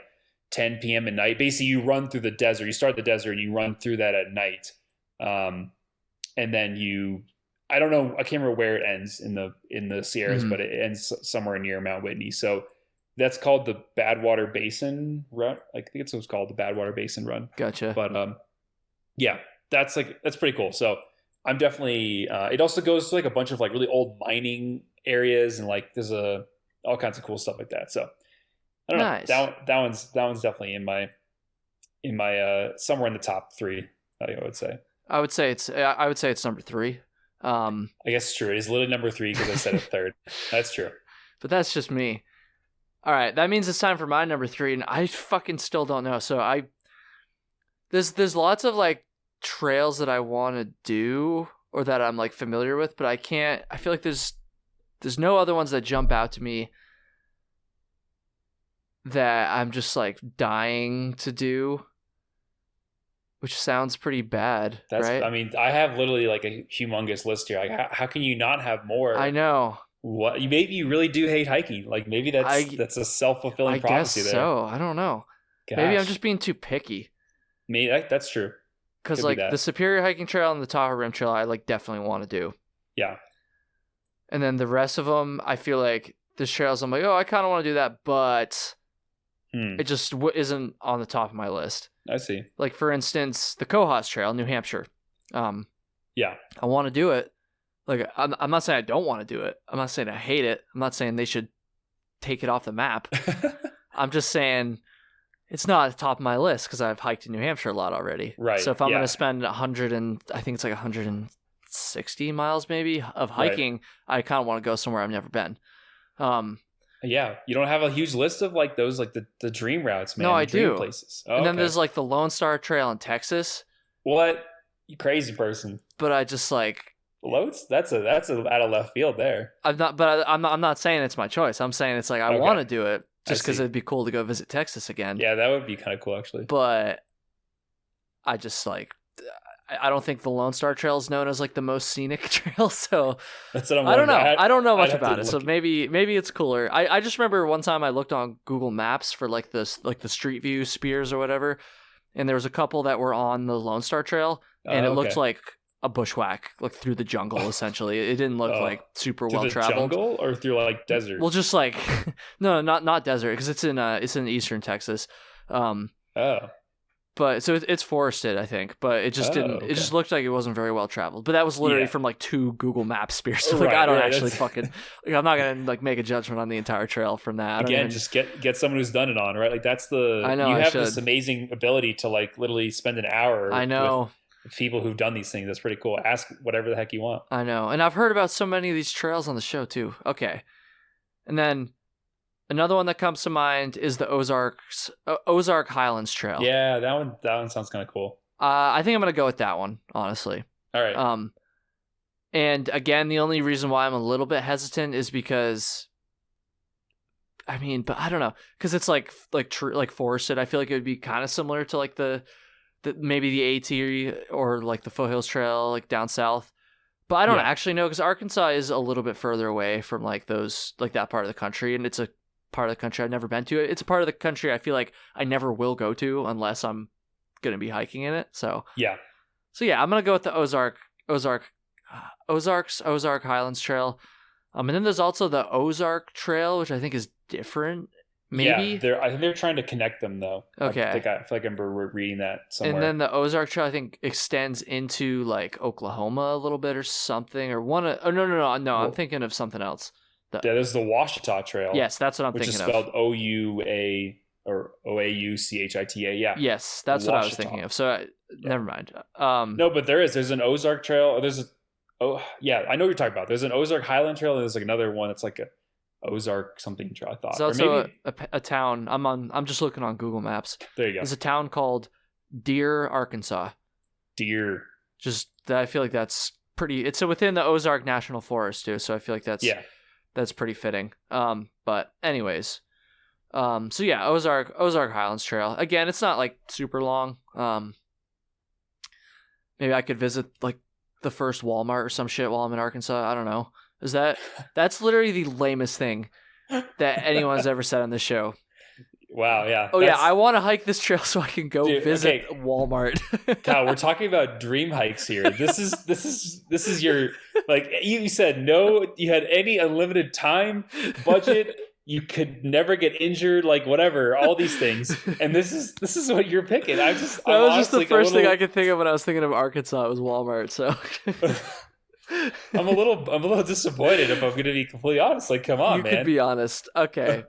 S2: 10 p.m. at night. Basically, you run through the desert. You start the desert and you run through that at night, and then I don't know. I can't remember where it ends in the Sierras, but it ends somewhere near Mount Whitney. So that's called the Badwater Basin Run. I think it's what's called the Badwater Basin Run.
S1: Gotcha.
S2: But yeah, that's pretty cool. So I'm definitely. It also goes to like a bunch of like really old mining areas, and like there's all kinds of cool stuff like that. So I don't know. That one's definitely in my somewhere in the top 3. I would say. I would say
S1: it's number 3.
S2: I guess it's true. It is literally number 3 because I said it third. That's true.
S1: But that's just me. All right, that means it's time for my number 3, and I fucking still don't know. So there's lots of like trails that I want to do or that I'm like familiar with, but I can't. I feel like there's no other ones that jump out to me that I'm just like dying to do, which sounds pretty bad. Right?
S2: I mean, I have literally like a humongous list here. Like, how can you not have more?
S1: I know.
S2: What maybe you really do hate hiking? Like maybe that's a self-fulfilling prophecy there.
S1: So I don't know. Gosh. Maybe I'm just being too picky.
S2: Maybe that's true.
S1: Because like the Superior Hiking Trail and the Tahoe Rim Trail, I like definitely want to do.
S2: Yeah.
S1: And then the rest of them, I feel like there's trails I'm like, oh, I kind of want to do that, but it just isn't on the top of my list.
S2: I see.
S1: Like for instance, the Cohos Trail, New Hampshire.
S2: Yeah.
S1: I want to do it. Like I'm not saying I don't want to do it. I'm not saying I hate it. I'm not saying they should take it off the map. I'm just saying it's not at the top of my list because I've hiked in New Hampshire a lot already.
S2: Right.
S1: So if I'm
S2: yeah.
S1: going to spend 100 and I think it's like 160 miles maybe of hiking, I kind of want to go somewhere I've never been.
S2: Yeah, you don't have a huge list of like those, like the dream routes, man.
S1: No, I
S2: dream
S1: do.
S2: Places.
S1: And then there's like the Lone Star Trail in Texas.
S2: What? You crazy person.
S1: But I just like
S2: Loads? That's a out of left field there.
S1: I'm not saying it's my choice. I'm saying it's like I want to do it just because it'd be cool to go visit Texas again.
S2: Yeah, that would be kind of cool actually.
S1: But I just like I don't think the Lone Star Trail is known as like the most scenic trail, so
S2: that's what I'm
S1: I don't know. I don't know much
S2: I'd
S1: about it, so maybe it's cooler. I just remember one time I looked on Google Maps for like this like the Street View Spears or whatever, and there was a couple that were on the Lone Star Trail, and it looked like a bushwhack, like through the jungle. Essentially, it didn't look like super well traveled.
S2: Jungle or through like desert?
S1: Well, just like no, not desert because it's in eastern Texas. But so it's forested, I think. But it just didn't. Okay. It just looked like it wasn't very well traveled. But that was literally from like 2 Google Maps spears. So like I don't actually fucking. Like, I'm not gonna like make a judgment on the entire trail from that.
S2: Again, just get someone who's done it on, right? Like that's the.
S1: I know
S2: you have
S1: I
S2: this amazing ability to like literally spend an hour.
S1: I know.
S2: With people who've done these things. That's pretty cool. Ask whatever the heck you want.
S1: I know, and I've heard about so many of these trails on the show too. Okay, and then. Another one that comes to mind is the Ozark Highlands Trail.
S2: Yeah, that one sounds kind of cool.
S1: I think I'm gonna go with that one, honestly.
S2: All right.
S1: And again, the only reason why I'm a little bit hesitant is because, I mean, but I don't know, because it's like forested. I feel like it would be kind of similar to like the maybe the AT or like the Foothills Trail, like down south. But I don't actually know because Arkansas is a little bit further away from like those like that part of the country, and it's a part of the country I've never been to. It's a part of the country I feel like I never will go to unless I'm gonna be hiking in it. So I'm gonna go with the Ozark Highlands Trail. And then there's also the Ozark Trail, which I think is different. Maybe
S2: I think they're trying to connect them though.
S1: Okay,
S2: I feel like I remember reading that somewhere.
S1: And then the Ozark Trail I think extends into like Oklahoma a little bit or something, or one. Oh no, well, I'm thinking of something else.
S2: There's the Ouachita Trail.
S1: Yes, that's what I'm thinking of.
S2: Which is spelled O-U-A or O-A-U-C-H-I-T-A. Yeah.
S1: Yes, that's what I was thinking of. So never mind.
S2: No, but there's an Ozark Trail. I know what you're talking about. There's an Ozark Highland Trail, and there's like another one. It's like a Ozark something trail, I thought.
S1: It's also a town. I'm just looking on Google Maps.
S2: There you go.
S1: There's a town called Deer, Arkansas.
S2: Deer.
S1: I feel like that's pretty. It's within the Ozark National Forest too, so I feel like that's pretty fitting. But anyways, so yeah, Ozark Highlands Trail. Again, it's not like super long. Maybe I could visit like the first Walmart or some shit while I'm in Arkansas. I don't know. That's literally the lamest thing that anyone's ever said on this show.
S2: Wow, yeah.
S1: Oh yeah, I want to hike this trail so I can go visit Walmart.
S2: Kyle, we're talking about dream hikes here. This is your, like you said, no, you had any unlimited time, budget, you could never get injured, like whatever, all these things. And this is what you're picking. That was just the
S1: first thing I could think of when I was thinking of Arkansas. It was Walmart, so
S2: I'm a little disappointed if I'm going to be completely honest. Like, come on, man.
S1: You could be honest. Okay.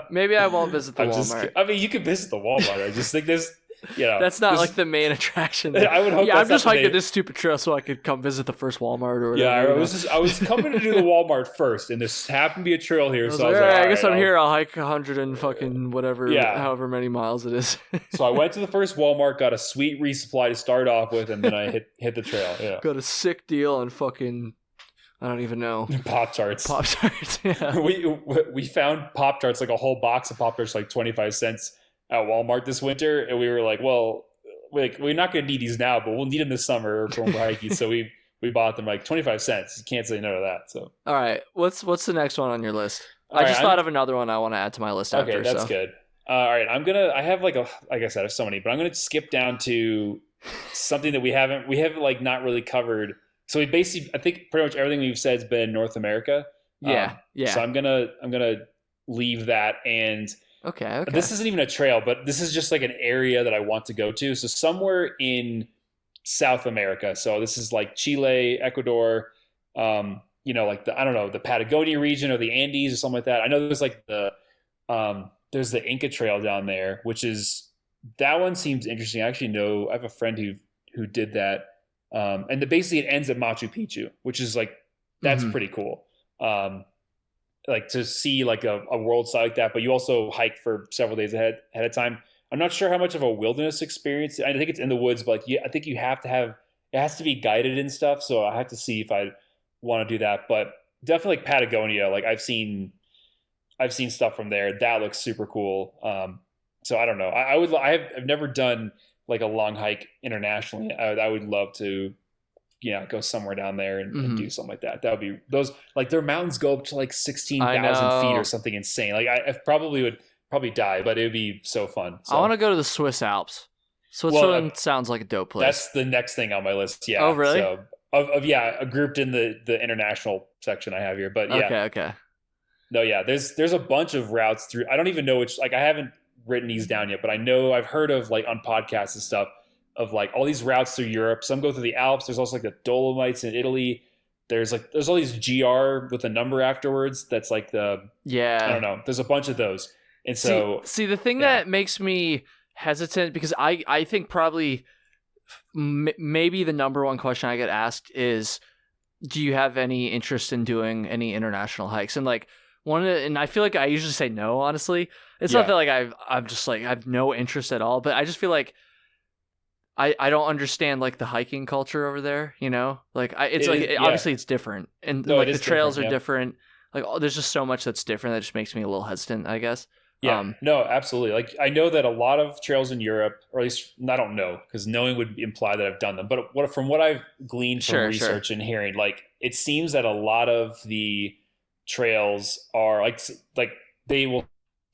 S1: Maybe I won't visit the Walmart.
S2: You could visit the Walmart. I just think there's,
S1: that's not like the main attraction.
S2: I would hope.
S1: Yeah, I'm just hiking this stupid trail so I could come visit the first Walmart or whatever.
S2: Yeah, I was coming to do the Walmart first, and this happened to be a trail here. So I was
S1: like, I guess I'm here. I'll hike 100 and fucking whatever, however many miles it is.
S2: So I went to the first Walmart, got a sweet resupply to start off with, and then I hit the trail. Yeah,
S1: got a sick deal on fucking. I don't even know.
S2: Pop-Tarts.
S1: Yeah.
S2: We found Pop-Tarts, like a whole box of Pop-Tarts, like 25 cents. At Walmart this winter, and we were like, well, we're not going to need these now, but we'll need them this summer for hiking. So we bought them like 25 cents. You can't say no to that. So
S1: all right, what's the next one on your list? I just thought of another one I want to add to my list.
S2: Okay, that's good. All right, I have like I said, I have so many, but I'm gonna skip down to something that we haven't like not really covered. So we basically, I think pretty much everything we've said has been North America.
S1: Yeah.
S2: So I'm gonna leave that and.
S1: Okay.
S2: This isn't even a trail, but this is just like an area that I want to go to. So somewhere in South America. So this is like Chile, Ecuador, like the Patagonia region or the Andes or something like that. I know there's like there's the Inca Trail down there, which is that one seems interesting. I actually know I have a friend who did that, and basically it ends at Machu Picchu, which is like that's pretty cool. Like to see like a world side like that, but you also hike for several days ahead of time. I'm not sure how much of a wilderness experience. I think it's in the woods, but like, I think you have to have it has to be guided and stuff. So I have to see if I want to do that. But definitely like Patagonia, like I've seen stuff from there that looks super cool. So I don't know. I've never done like a long hike internationally. I would love to, go somewhere down there and do something like that. That would be those like their mountains go up to like 16,000 feet or something insane. Like I probably would die, but it would be so fun. So.
S1: I want to go to the Swiss Alps. Switzerland sounds like a dope place.
S2: That's the next thing on my list. Yeah.
S1: Oh, really?
S2: So grouped in the international section I have here, but yeah.
S1: Okay.
S2: No, yeah. There's a bunch of routes through. I don't even know which. Like I haven't written these down yet, but I know I've heard of like on podcasts and stuff of like all these routes through Europe. Some go through the Alps. There's also like the Dolomites in Italy. There's all these GR with a number afterwards. That's like I don't know. There's a bunch of those. And so
S1: see the thing that makes me hesitant, because I think probably maybe the number one question I get asked is, do you have any interest in doing any international hikes? And like and I feel like I usually say no, honestly. It's not that like I'm just like I have no interest at all, but I just feel like I don't understand like the hiking culture over there, like obviously it's different, and like the trails are different. Like there's just so much that's different that just makes me a little hesitant, I guess.
S2: Yeah, no, absolutely. Like I know that a lot of trails in Europe, or at least I don't know, because knowing would imply that I've done them. But from what I've gleaned from research and hearing, like it seems that a lot of the trails are like they will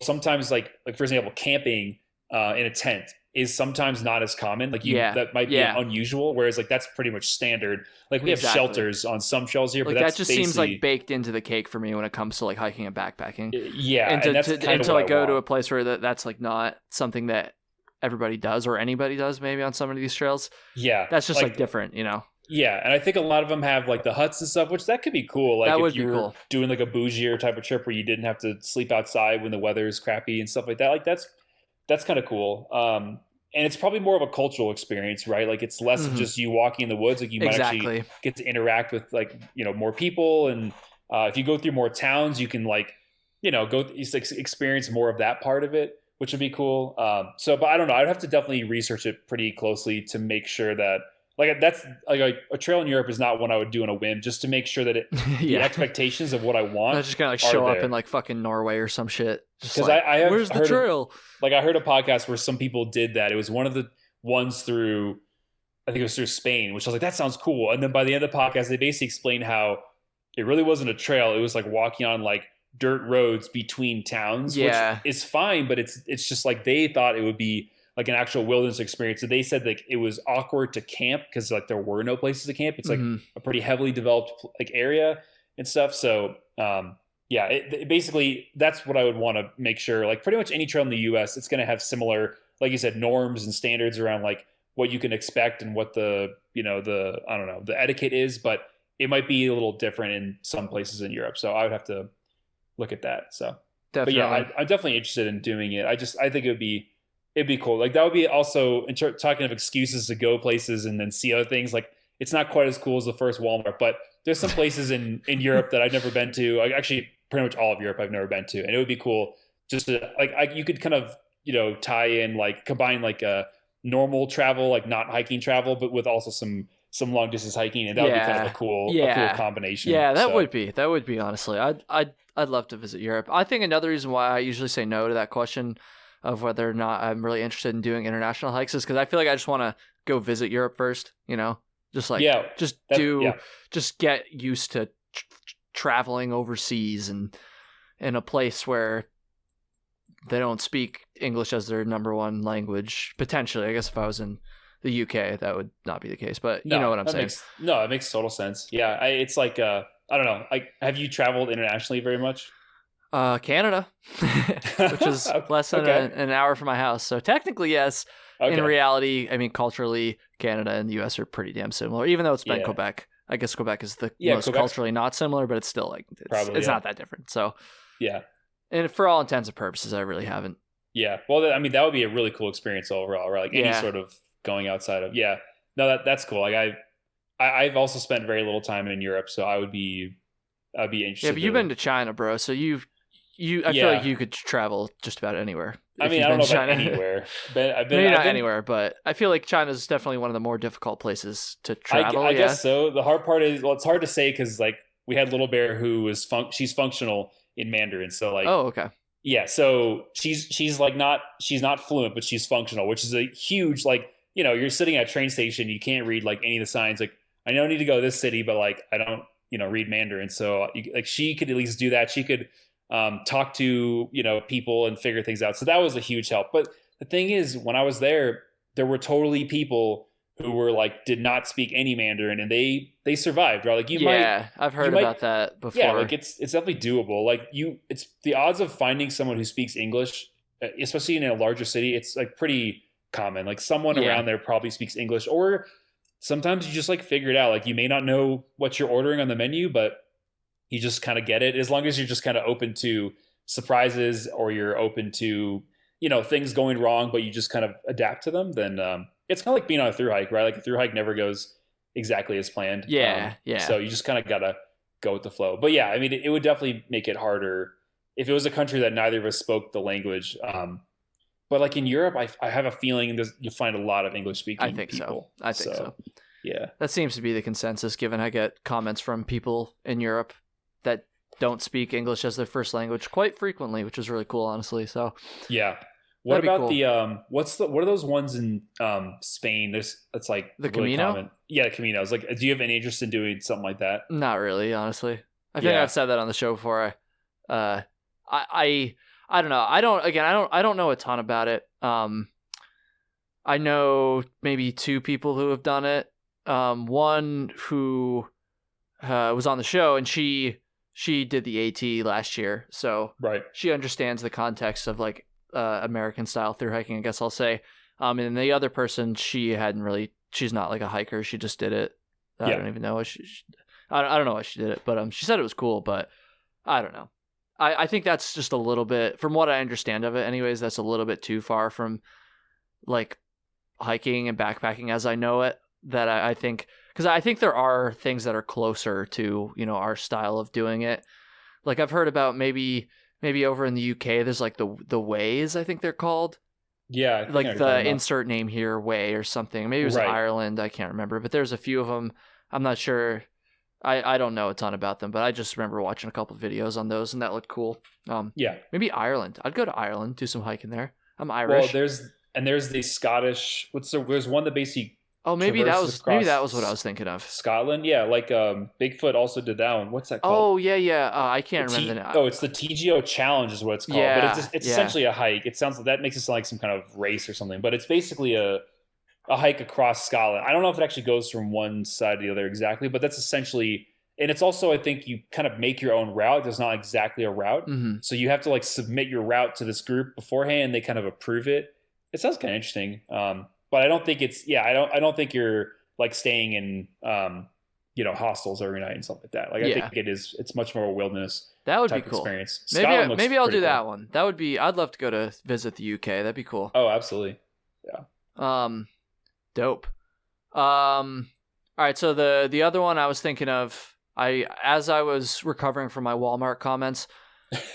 S2: sometimes like for example, camping in a tent is sometimes not as common. Like that might be unusual, whereas like that's pretty much standard. Like we have shelters on some trails here,
S1: like,
S2: but that
S1: just seems like baked into the cake for me when it comes to like hiking and backpacking.
S2: Yeah,
S1: and to like go to a place where that's like not something that everybody does or anybody does maybe on some of these trails.
S2: Yeah,
S1: that's just like different,
S2: Yeah, and I think a lot of them have like the huts and stuff, which that could be cool. Like if you were doing like a bougier type of trip where you didn't have to sleep outside when the weather is crappy and stuff like that. Like that's kind of cool. And it's probably more of a cultural experience, right? Like it's less of just you walking in the woods. Like you might actually get to interact with like, more people. And if you go through more towns, you can like, go experience more of that part of it, which would be cool. But I don't know. I'd have to definitely research it pretty closely to make sure that like that's like a trail in Europe is not one I would do on a whim, just to make sure that the expectations of what I want.
S1: I just gonna like show up in like fucking Norway or some shit.
S2: Because I have
S1: where's the trail?
S2: Like I heard a podcast where some people did that. It was one of the ones through, I think it was through Spain, which I was like, that sounds cool. And then by the end of the podcast, they basically explained how it really wasn't a trail. It was like walking on like dirt roads between towns, which is fine, but it's just like they thought it would be like an actual wilderness experience. So they said like it was awkward to camp because like there were no places to camp. It's like a pretty heavily developed like area and stuff. So it basically that's what I would want to make sure. Like pretty much any trail in the U.S., it's going to have similar, like you said, norms and standards around like what you can expect and what the the etiquette is. But it might be a little different in some places in Europe. So I would have to look at that. So,
S1: definitely.
S2: But yeah, I'm definitely interested in doing it. I think it'd be cool. Like that would be also talking of excuses to go places and then see other things. Like it's not quite as cool as the first Walmart, but there's some places in Europe that I've never been to. Actually, pretty much all of Europe I've never been to, and it would be cool just to like you could kind of tie in like combine like a normal travel, like not hiking travel, but with also some long distance hiking, and that would be kind of a cool combination.
S1: Yeah, that would be honestly. I'd love to visit Europe. I think another reason why I usually say no to that question of whether or not I'm really interested in doing international hikes is because I feel like I just want to go visit Europe first, just like just get used to traveling overseas and in a place where they don't speak English as their number one language. Potentially, I guess if I was in the UK, that would not be the case. But you know what I'm saying?
S2: It makes total sense. Yeah, it's like I don't know. Like, have you traveled internationally very much?
S1: Canada, which is less than an hour from my house. So technically, yes. Okay. In reality, I mean, culturally, Canada and the US are pretty damn similar, even though it's been Quebec. I guess Quebec is the most Quebec's culturally not similar, but it's still like, it's not that different. So,
S2: yeah.
S1: And for all intents and purposes, I really haven't
S2: Yeah. Well, I mean, that would be a really cool experience overall, right? Like any
S1: Yeah.
S2: sort of going outside of, yeah. No, that's cool. Like I've also spent very little time in Europe, so I'd be
S1: Yeah,
S2: interested
S1: but you've
S2: to,
S1: been to China, bro. So I feel like
S2: yeah.
S1: you could travel just about anywhere
S2: I
S1: if
S2: mean,
S1: you've
S2: I don't
S1: been
S2: know
S1: to
S2: about
S1: China.
S2: anywhere, but
S1: Maybe
S2: I've
S1: not
S2: been,
S1: anywhere, but I feel like China is definitely one of the more difficult places to travel.
S2: I
S1: Yeah.
S2: guess so. The hard part is, well, it's hard to say because like we had Little Bear who was she's functional in Mandarin, so like
S1: Oh, okay.
S2: yeah, so she's like she's not fluent, but she's functional, which is a huge like you're sitting at a train station, you can't read like any of the signs. Like I don't need to go to this city, but like I don't read Mandarin, so like she could at least do that. She could talk to people and figure things out. So that was a huge help. But the thing is, when I was there were totally people who were like did not speak any Mandarin, and they survived. Right, like
S1: Yeah, I've heard
S2: might
S1: about that
S2: yeah,
S1: before.
S2: like it's definitely doable. Like it's the odds of finding someone who speaks English, especially in a larger city, it's like pretty common. Like someone
S1: Yeah.
S2: around there probably speaks English, or sometimes you just like figure it out. Like you may not know what you're ordering on the menu, but you just kind of get it. As long as you're just kind of open to surprises, or you're open to things going wrong, but you just kind of adapt to them. Then it's kind of like being on a thru hike, right? Like a thru hike never goes exactly as planned.
S1: Yeah, yeah.
S2: So you just kind of gotta go with the flow. But yeah, I mean, it would definitely make it harder if it was a country that neither of us spoke the language. But like in Europe, I have a feeling you'll find a lot of English speaking
S1: I think
S2: people.
S1: so. I think so.
S2: Yeah.
S1: That seems to be the consensus, given I get comments from people in Europe that don't speak English as their first language quite frequently, which is really cool, honestly. So
S2: Yeah. What
S1: that'd be
S2: about
S1: cool.
S2: the what are those ones in Spain? It's like
S1: The
S2: really
S1: Camino?
S2: common. Yeah, the Caminos. Like, do you have any interest in doing something like that?
S1: Not really, honestly. I think
S2: Yeah.
S1: I've said that on the show before. I don't know. I don't know a ton about it. I know maybe two people who have done it. One who was on the show, and she did the AT last year, so
S2: Right.
S1: she understands the context of like American style through hiking, I guess I'll say. And the other person, she's not like a hiker. She just did it. I
S2: Yeah.
S1: don't even know. I don't know why she did it, but she said it was cool, but I don't know. I think that's just a little bit, from what I understand of it anyways, that's a little bit too far from like hiking and backpacking as I know it, that I think, because I think there are things that are closer to, our style of doing it. Like I've heard about maybe over in the UK, there's like the ways, I think they're called.
S2: Yeah. I think I know
S1: Like
S2: what you're talking
S1: the
S2: about.
S1: insert name here, way or something. Maybe it was
S2: Right.
S1: Ireland, I can't remember, but there's a few of them. I'm not sure. I don't know a ton about them, but I just remember watching a couple videos on those, and that looked cool.
S2: Yeah.
S1: Maybe Ireland. I'd go to Ireland, do some hiking there. I'm
S2: Well,
S1: Irish.
S2: there's the Scottish. There's one that basically
S1: Oh, maybe
S2: traverses
S1: that
S2: across
S1: was what I was thinking of.
S2: Scotland. Yeah, like Bigfoot also did that one. What's that called?
S1: Oh yeah. I can't remember the name.
S2: Oh, it's the TGO Challenge is what it's called.
S1: Yeah,
S2: But it's
S1: yeah.
S2: essentially a hike. It sounds like that makes it sound like some kind of race or something. But it's basically a hike across Scotland. I don't know if it actually goes from one side to the other exactly, but that's essentially. And it's also, I think, you kind of make your own route. There's not exactly a route.
S1: Mm-hmm.
S2: So you have to like submit your route to this group beforehand. They kind of approve it. It sounds kind of interesting. But I don't think I don't think you're like staying in, hostels every night and stuff like that. Like I think it's much more a wilderness
S1: That would
S2: type
S1: be cool.
S2: experience.
S1: Maybe
S2: Scotland looks
S1: maybe I'll
S2: pretty
S1: do that
S2: cool.
S1: one. I'd love to go to visit the UK. That'd be cool.
S2: Oh, absolutely.
S1: Dope. All right. So the other one I was thinking of, as I was recovering from my Walmart comments,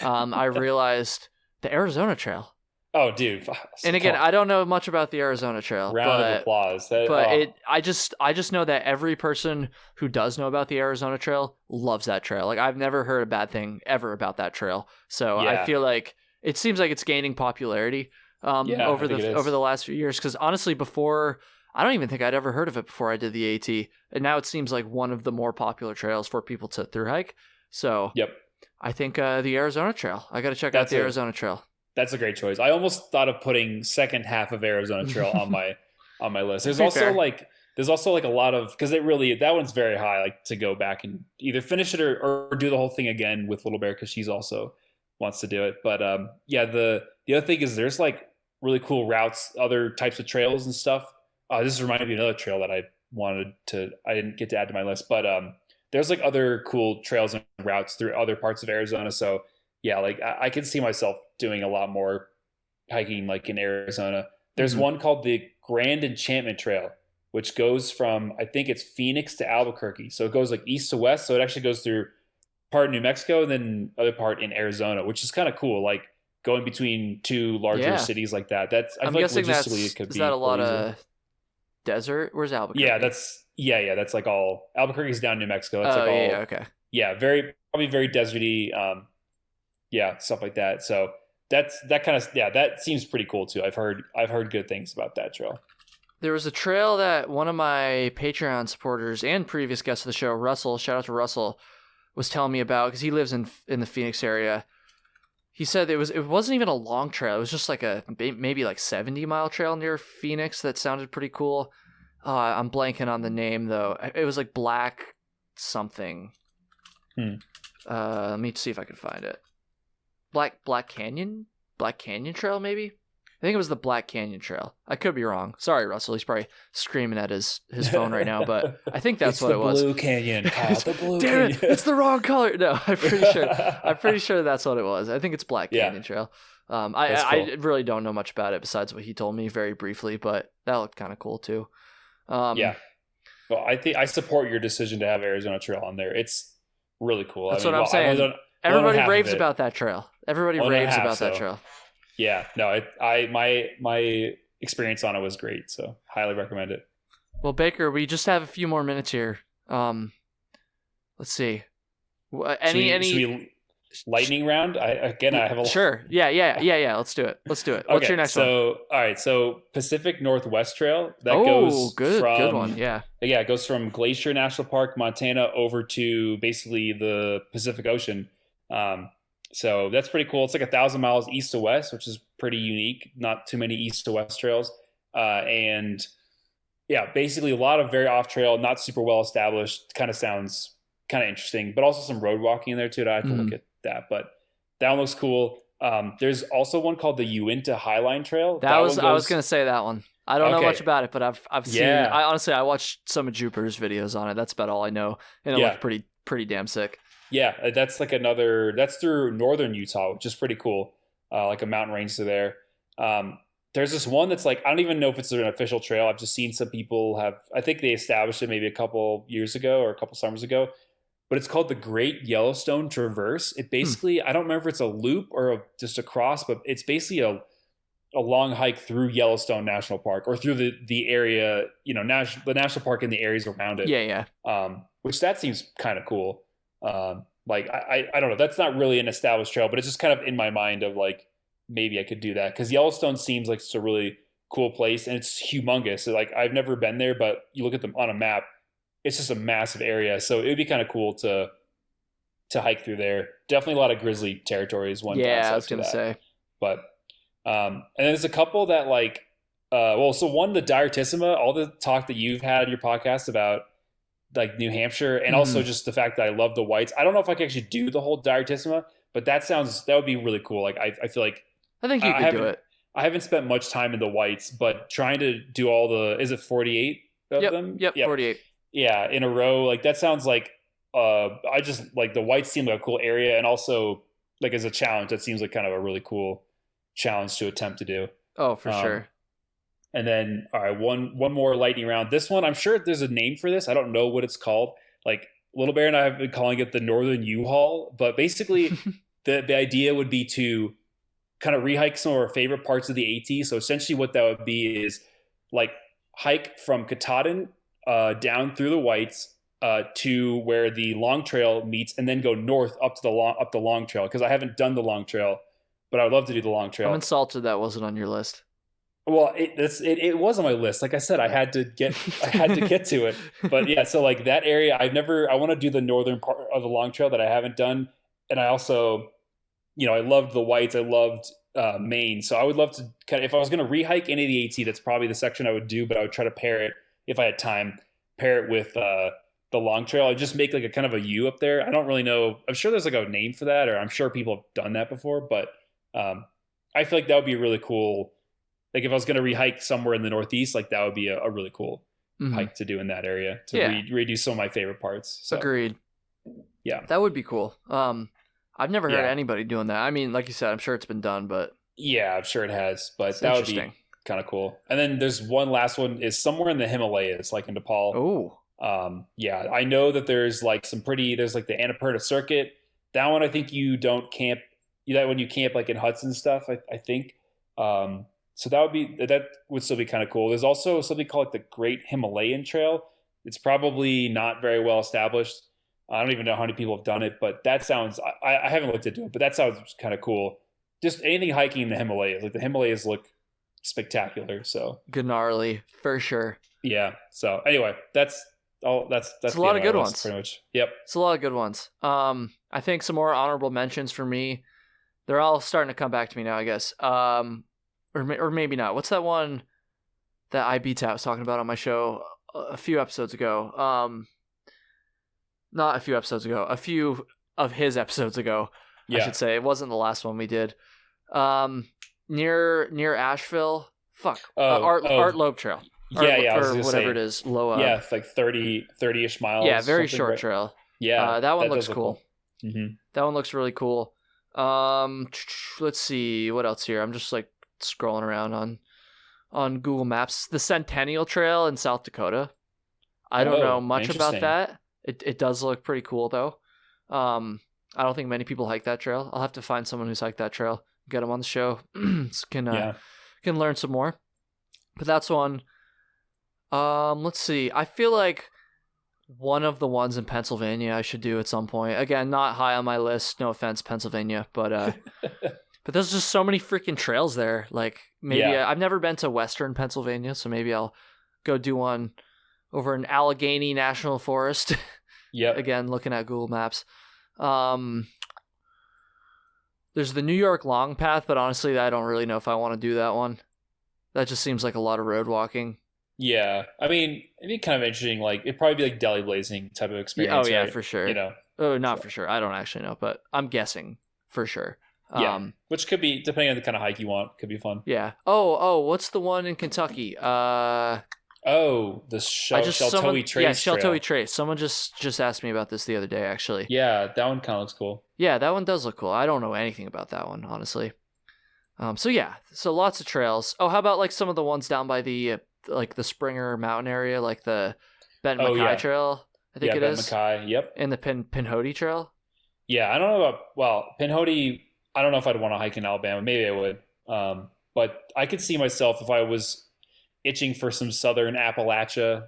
S1: I realized the Arizona Trail.
S2: Oh, dude.
S1: And again, I don't know much about the Arizona Trail.
S2: Round of applause.
S1: I just know that every person who does know about the Arizona Trail loves that trail. Like I've never heard a bad thing ever about that trail. So
S2: Yeah.
S1: I feel like it seems like it's gaining popularity over the last few years. Because honestly, before, I don't even think I'd ever heard of it before I did the AT, and now it seems like one of the more popular trails for people to thru hike. So
S2: Yep.
S1: I think the Arizona Trail. I got to check out the Arizona Trail.
S2: That's a great choice. I almost thought of putting second half of Arizona Trail on my list. There's
S1: Be
S2: also
S1: fair.
S2: like a lot of, because that one's very high, like to go back and either finish it or do the whole thing again with Little Bear, because she's also wants to do it. But the other thing is there's like really cool routes, other types of trails and stuff. This reminded me of another trail that I didn't get to add to my list, but there's like other cool trails and routes through other parts of Arizona. So yeah, like I can see myself doing a lot more hiking like in Arizona. There's
S1: Mhm.
S2: one called the Grand Enchantment Trail, which goes from, I think it's Phoenix to Albuquerque. So it goes like east to west. So it actually goes through part of New Mexico and then other part in Arizona, which is kind of cool. Like going between two larger
S1: Yeah.
S2: cities like that. That's, I
S1: I'm
S2: feel like
S1: guessing
S2: logistically it could
S1: is
S2: be
S1: that a lot
S2: easy.
S1: of desert? Where's Albuquerque?
S2: Yeah, that's like all Albuquerque's down New Mexico. That's
S1: Oh,
S2: like
S1: yeah,
S2: all
S1: okay.
S2: probably very deserty. Stuff like that. So that seems pretty cool too. I've heard good things about that trail.
S1: There was a trail that one of my Patreon supporters and previous guest of the show, Russell, shout out to Russell, was telling me about because he lives in the Phoenix area. He said it wasn't even a long trail. It was just like a maybe like 70-mile trail near Phoenix that sounded pretty cool. I'm blanking on the name though. It was like Black something. Let me see if I can find it. Black Canyon Trail maybe. I think it was the Black Canyon Trail. I could be wrong. Sorry, Russell. He's probably screaming at his phone right now, but I think that's what it was.
S2: It's the Blue Canyon, Kyle. The Blue
S1: Damn
S2: Canyon.
S1: it's the wrong color. No, I'm pretty sure that's what it was. I think it's Black Canyon Trail. I really don't know much about it besides what he told me very briefly, but that looked kind of cool too.
S2: Yeah. Well, I support your decision to have Arizona Trail on there. It's really cool.
S1: That's what I'm saying. Everybody raves about that trail. Everybody raves about that trail.
S2: Yeah, no, my experience on it was great, so highly recommend it.
S1: Well, Baker, we just have a few more minutes here. Let's see.
S2: Should we lightning round? I have a
S1: sure. Yeah. Let's do it. What's
S2: Okay,
S1: your next one?
S2: All right, so Pacific Northwest Trail that
S1: goes
S2: good
S1: one. Yeah,
S2: it goes from Glacier National Park, Montana, over to basically the Pacific Ocean. So that's pretty cool. It's like 1,000 miles east to west, which is pretty unique. Not too many east to west trails. And yeah, basically a lot of very off trail, not super well established. Kind of sounds kind of interesting, but also some road walking in there too. I have to look at that, but that one looks cool. There's also one called the Uinta Highline Trail.
S1: I was going to say that one. I don't know much about it, but I've seen.
S2: Yeah.
S1: I watched some of Jupiter's videos on it. That's about all I know, and it looked pretty damn sick.
S2: Yeah, that's like that's through northern Utah, which is pretty cool. Like a mountain range through there. There's this one that's like, I don't even know if it's an official trail. I've just seen some people I think they established it maybe a couple years ago or a couple summers ago, but it's called the Great Yellowstone Traverse. It basically, I don't remember if it's a loop or just a cross, but it's basically a long hike through Yellowstone National Park or through the area, the national park and the areas around it.
S1: Yeah.
S2: Which that seems kind of cool. Like I don't know, that's not really an established trail, but it's just kind of in my mind of like, maybe I could do that because Yellowstone seems like it's a really cool place and it's humongous. So like I've never been there, but you look at them on a map, it's just a massive area. So it would be kind of cool to hike through there. Definitely a lot of grizzly territory is one.
S1: Yeah, I was going to say.
S2: But and there's a couple that like, so one, the Diartissima, all the talk that you've had in your podcast about like New Hampshire and also just the fact that I love the whites. I don't know if I can actually do the whole Diartissima, but that would be really cool. Like I feel like
S1: I think you could do it.
S2: I haven't spent much time in the whites, but trying to do all is it 48 of them?
S1: Yep, 48.
S2: Yeah, in a row. Like that sounds like I just like the whites seem like a cool area, and also like as a challenge, that seems like kind of a really cool challenge to attempt to do.
S1: Oh, for sure.
S2: And then all right, one more lightning round. This one, I'm sure there's a name for this. I don't know what it's called. Like Little Bear and I have been calling it the Northern U-Haul, but basically the idea would be to kind of rehike some of our favorite parts of the AT. So essentially what that would be is like hike from Katahdin down through the whites to where the long trail meets and then go north up the long trail. Cause I haven't done the long trail, but I would love to do the long trail.
S1: I'm insulted that wasn't on your list.
S2: Well, it was on my list. Like I said, I had to get to it. But yeah, so like that area, I want to do the northern part of the long trail that I haven't done. And I also, I loved the whites. I loved Maine. So I would love to if I was going to rehike any of the AT, that's probably the section I would do, but I would try to pair it, if I had time, pair it with the long trail. I'd just make like a kind of a U up there. I don't really know. I'm sure there's like a name for that, or I'm sure people have done that before, but I feel like that would be really cool. Like if I was going to rehike somewhere in the Northeast, like that would be a really cool hike to do in that area to redo some of my favorite parts. So,
S1: agreed.
S2: Yeah,
S1: that would be cool. I've never heard of anybody doing that. I mean, like you said, I'm sure it's been done, but
S2: Yeah, I'm sure it has, but
S1: It's
S2: that would be
S1: interesting.
S2: kind of cool. And then there's one last one is somewhere in the Himalayas, like in Nepal.
S1: Oh,
S2: Yeah, I know that there's like there's like the Annapurna Circuit. That one I think you don't camp. That when you camp like in huts and stuff. I think. So that would still be kind of cool. There's also something called like the Great Himalayan Trail. It's probably not very well established. I don't even know how many people have done it, but that sounds. I haven't looked into it, but that sounds kind of cool. Just anything hiking in the Himalayas, like the Himalayas look spectacular. So
S1: gnarly for sure.
S2: yeah. So anyway, that's
S1: It's a lot of good ones.
S2: pretty much. Yep.
S1: It's a lot of good ones. I think some more honorable mentions for me. They're all starting to come back to me now, I guess. Or maybe not. What's that one that I was talking about on my show a few episodes ago? Not a few episodes ago. A few of his episodes ago, I should say. It wasn't the last one we did. Near Asheville. Fuck. Art Lobe Trail.
S2: I was
S1: or
S2: gonna
S1: whatever
S2: say,
S1: it is. Low.
S2: yeah, it's like 30-ish miles.
S1: Yeah, very
S2: something,
S1: short
S2: right?
S1: trail.
S2: Yeah,
S1: that one
S2: does
S1: looks cool.
S2: Mm-hmm.
S1: That one looks really cool. Let's see what else here. I'm just like scrolling around on Google Maps. The Centennial Trail in South Dakota. I don't know much about that. It does look pretty cool though. I don't think many people hike that trail. I'll have to find someone who's hiked that trail, get them on the show, can learn some more. But that's one. Let's see. I feel like one of the ones in Pennsylvania I should do at some point. Again, not high on my list. No offense, Pennsylvania, but but there's just so many freaking trails there. Like maybe I've never been to Western Pennsylvania, so maybe I'll go do one over in Allegheny National Forest.
S2: Yeah.
S1: Again, looking at Google Maps. There's the New York Long Path, but honestly, I don't really know if I want to do that one. That just seems like a lot of road walking.
S2: Yeah, I mean, it'd be kind of interesting. Like, it'd probably be like deli blazing type of experience.
S1: Oh yeah,
S2: right?
S1: for sure.
S2: You know,
S1: not for sure. I don't actually know, but I'm guessing for sure.
S2: Yeah, which could be depending on the kind of hike you want. Could be fun.
S1: Yeah. Oh, what's the one in Kentucky?
S2: The Sheltoe Trace.
S1: Yeah, Sheltoe Trace. Someone just asked me about this the other day, actually.
S2: Yeah, that one kind of looks cool.
S1: Yeah, that one does look cool. I don't know anything about that one, honestly. So lots of trails. Oh, how about like some of the ones down by the the Springer Mountain area, like the Benton MacKaye Trail, I think it is.
S2: Benton MacKaye, yep.
S1: And the Pinhoti Trail.
S2: Yeah, I don't know about Pinhoti. I don't know if I'd want to hike in Alabama. Maybe I would. But I could see myself if I was itching for some Southern Appalachia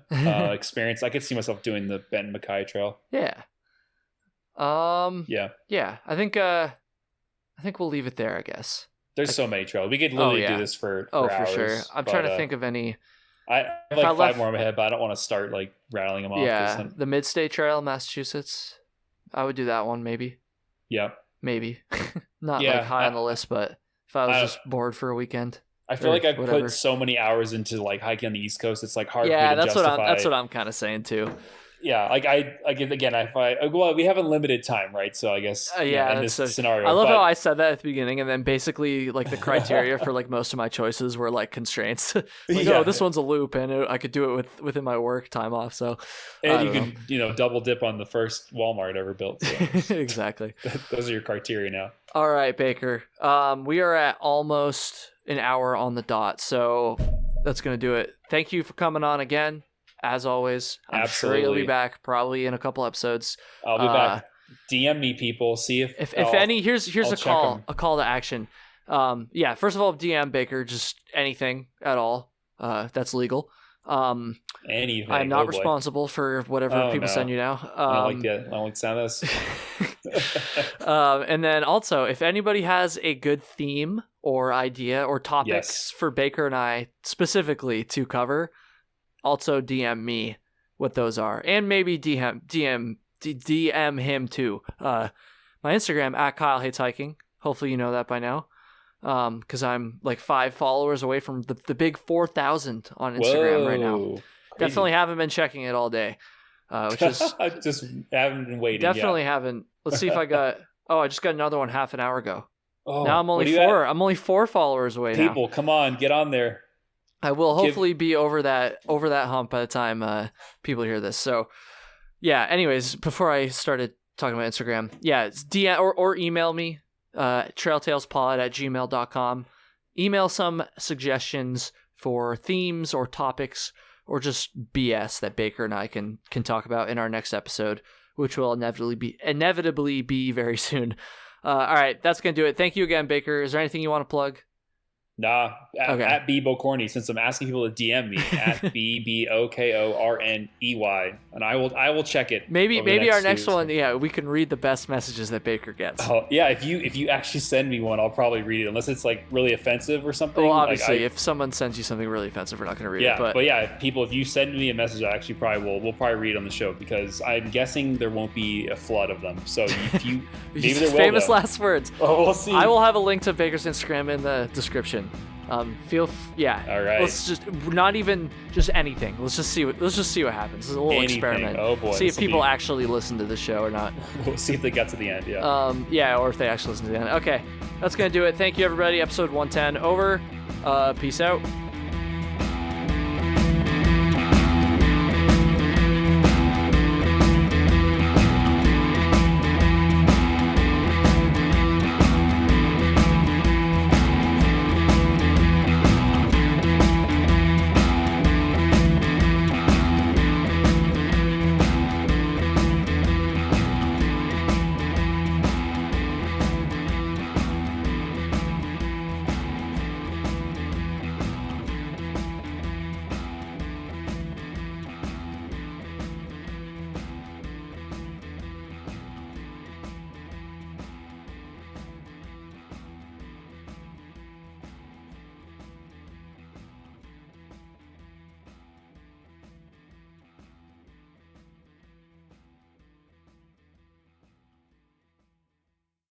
S2: experience. I could see myself doing the Benton MacKaye Trail.
S1: Yeah. Yeah. I think we'll leave it there, I guess.
S2: There's so many trails. We could literally do this for hours.
S1: For sure. I'm trying to think of any.
S2: I have like five more in my head, but I don't want to start like rattling them off.
S1: Yeah, the Mid-State Trail, Massachusetts. I would do that one, maybe.
S2: Yeah.
S1: Maybe. Not like high on the list, but if I was just bored for a weekend.
S2: I feel like I've put so many hours into like hiking on the East Coast. It's like hard for me to justify.
S1: That's what I'm kind of saying too.
S2: Yeah, like we have unlimited time, right? So I guess in this scenario.
S1: I love how I said that at the beginning, and then basically like the criteria for like most of my choices were like constraints. This one's a loop, and I could do it within my work time off. So
S2: and you can double dip on the first Walmart ever built. So.
S1: Exactly.
S2: Those are your criteria now.
S1: All right, Baker. We are at almost an hour on the dot, so that's gonna do it. Thank you for coming on again. As always, I'm sure you'll be back probably in a couple episodes.
S2: I'll be back. DM me, people. See if
S1: any. Here's a call to action. First of all, DM Baker just anything at all. That's legal.
S2: Anything.
S1: I'm not responsible for whatever people send you now.
S2: I don't like that. I don't like the sound of this.
S1: And then also, if anybody has a good theme or idea or topics for Baker and I specifically to cover. Also DM me what those are, and maybe DM him too. My Instagram at Kyle Hates Hiking. Hopefully you know that by now, because I'm like 5 followers away from the big 4,000 on Instagram right now. Crazy. Definitely haven't been checking it all day, which is
S2: I just haven't been waiting.
S1: Definitely haven't. Let's see if I got. Oh, I just got another one half an hour ago. Oh, now I'm only 4. I'm only 4 followers away now.
S2: People, come on, get on there.
S1: I will hopefully be over that hump by the time people hear this. So, yeah. Anyways, before I started talking about Instagram, it's DM or email me, trailtalespod@gmail.com. email some suggestions for themes or topics or just BS that Baker and I can talk about in our next episode, which will inevitably be very soon. All right, that's going to do it. Thank you again, Baker. Is there anything you want to plug?
S2: Nah, at B Bokorney, since I'm asking people to DM me at BBOKORNEY, and I will check it.
S1: Maybe our next one, we can read the best messages that Baker gets.
S2: Oh yeah, if you actually send me one, I'll probably read it, unless it's like really offensive or something.
S1: Well, obviously, if someone sends you something really offensive, we're not going to read it.
S2: But yeah, if you send me a message, I actually we'll probably read it on the show, because I'm guessing there won't be a flood of them. So if you maybe there will.
S1: Famous last words.
S2: Oh, we'll see.
S1: I will have a link to Baker's Instagram in the description. All right. Let's just not even just anything. Let's just see what happens. It's a little experiment.
S2: Oh boy.
S1: See if people actually listen to the show or not.
S2: We'll see if they got to the end. Yeah.
S1: Or if they actually listen to the end. Okay, that's gonna do it. Thank you, everybody. Episode 110 over. Peace out.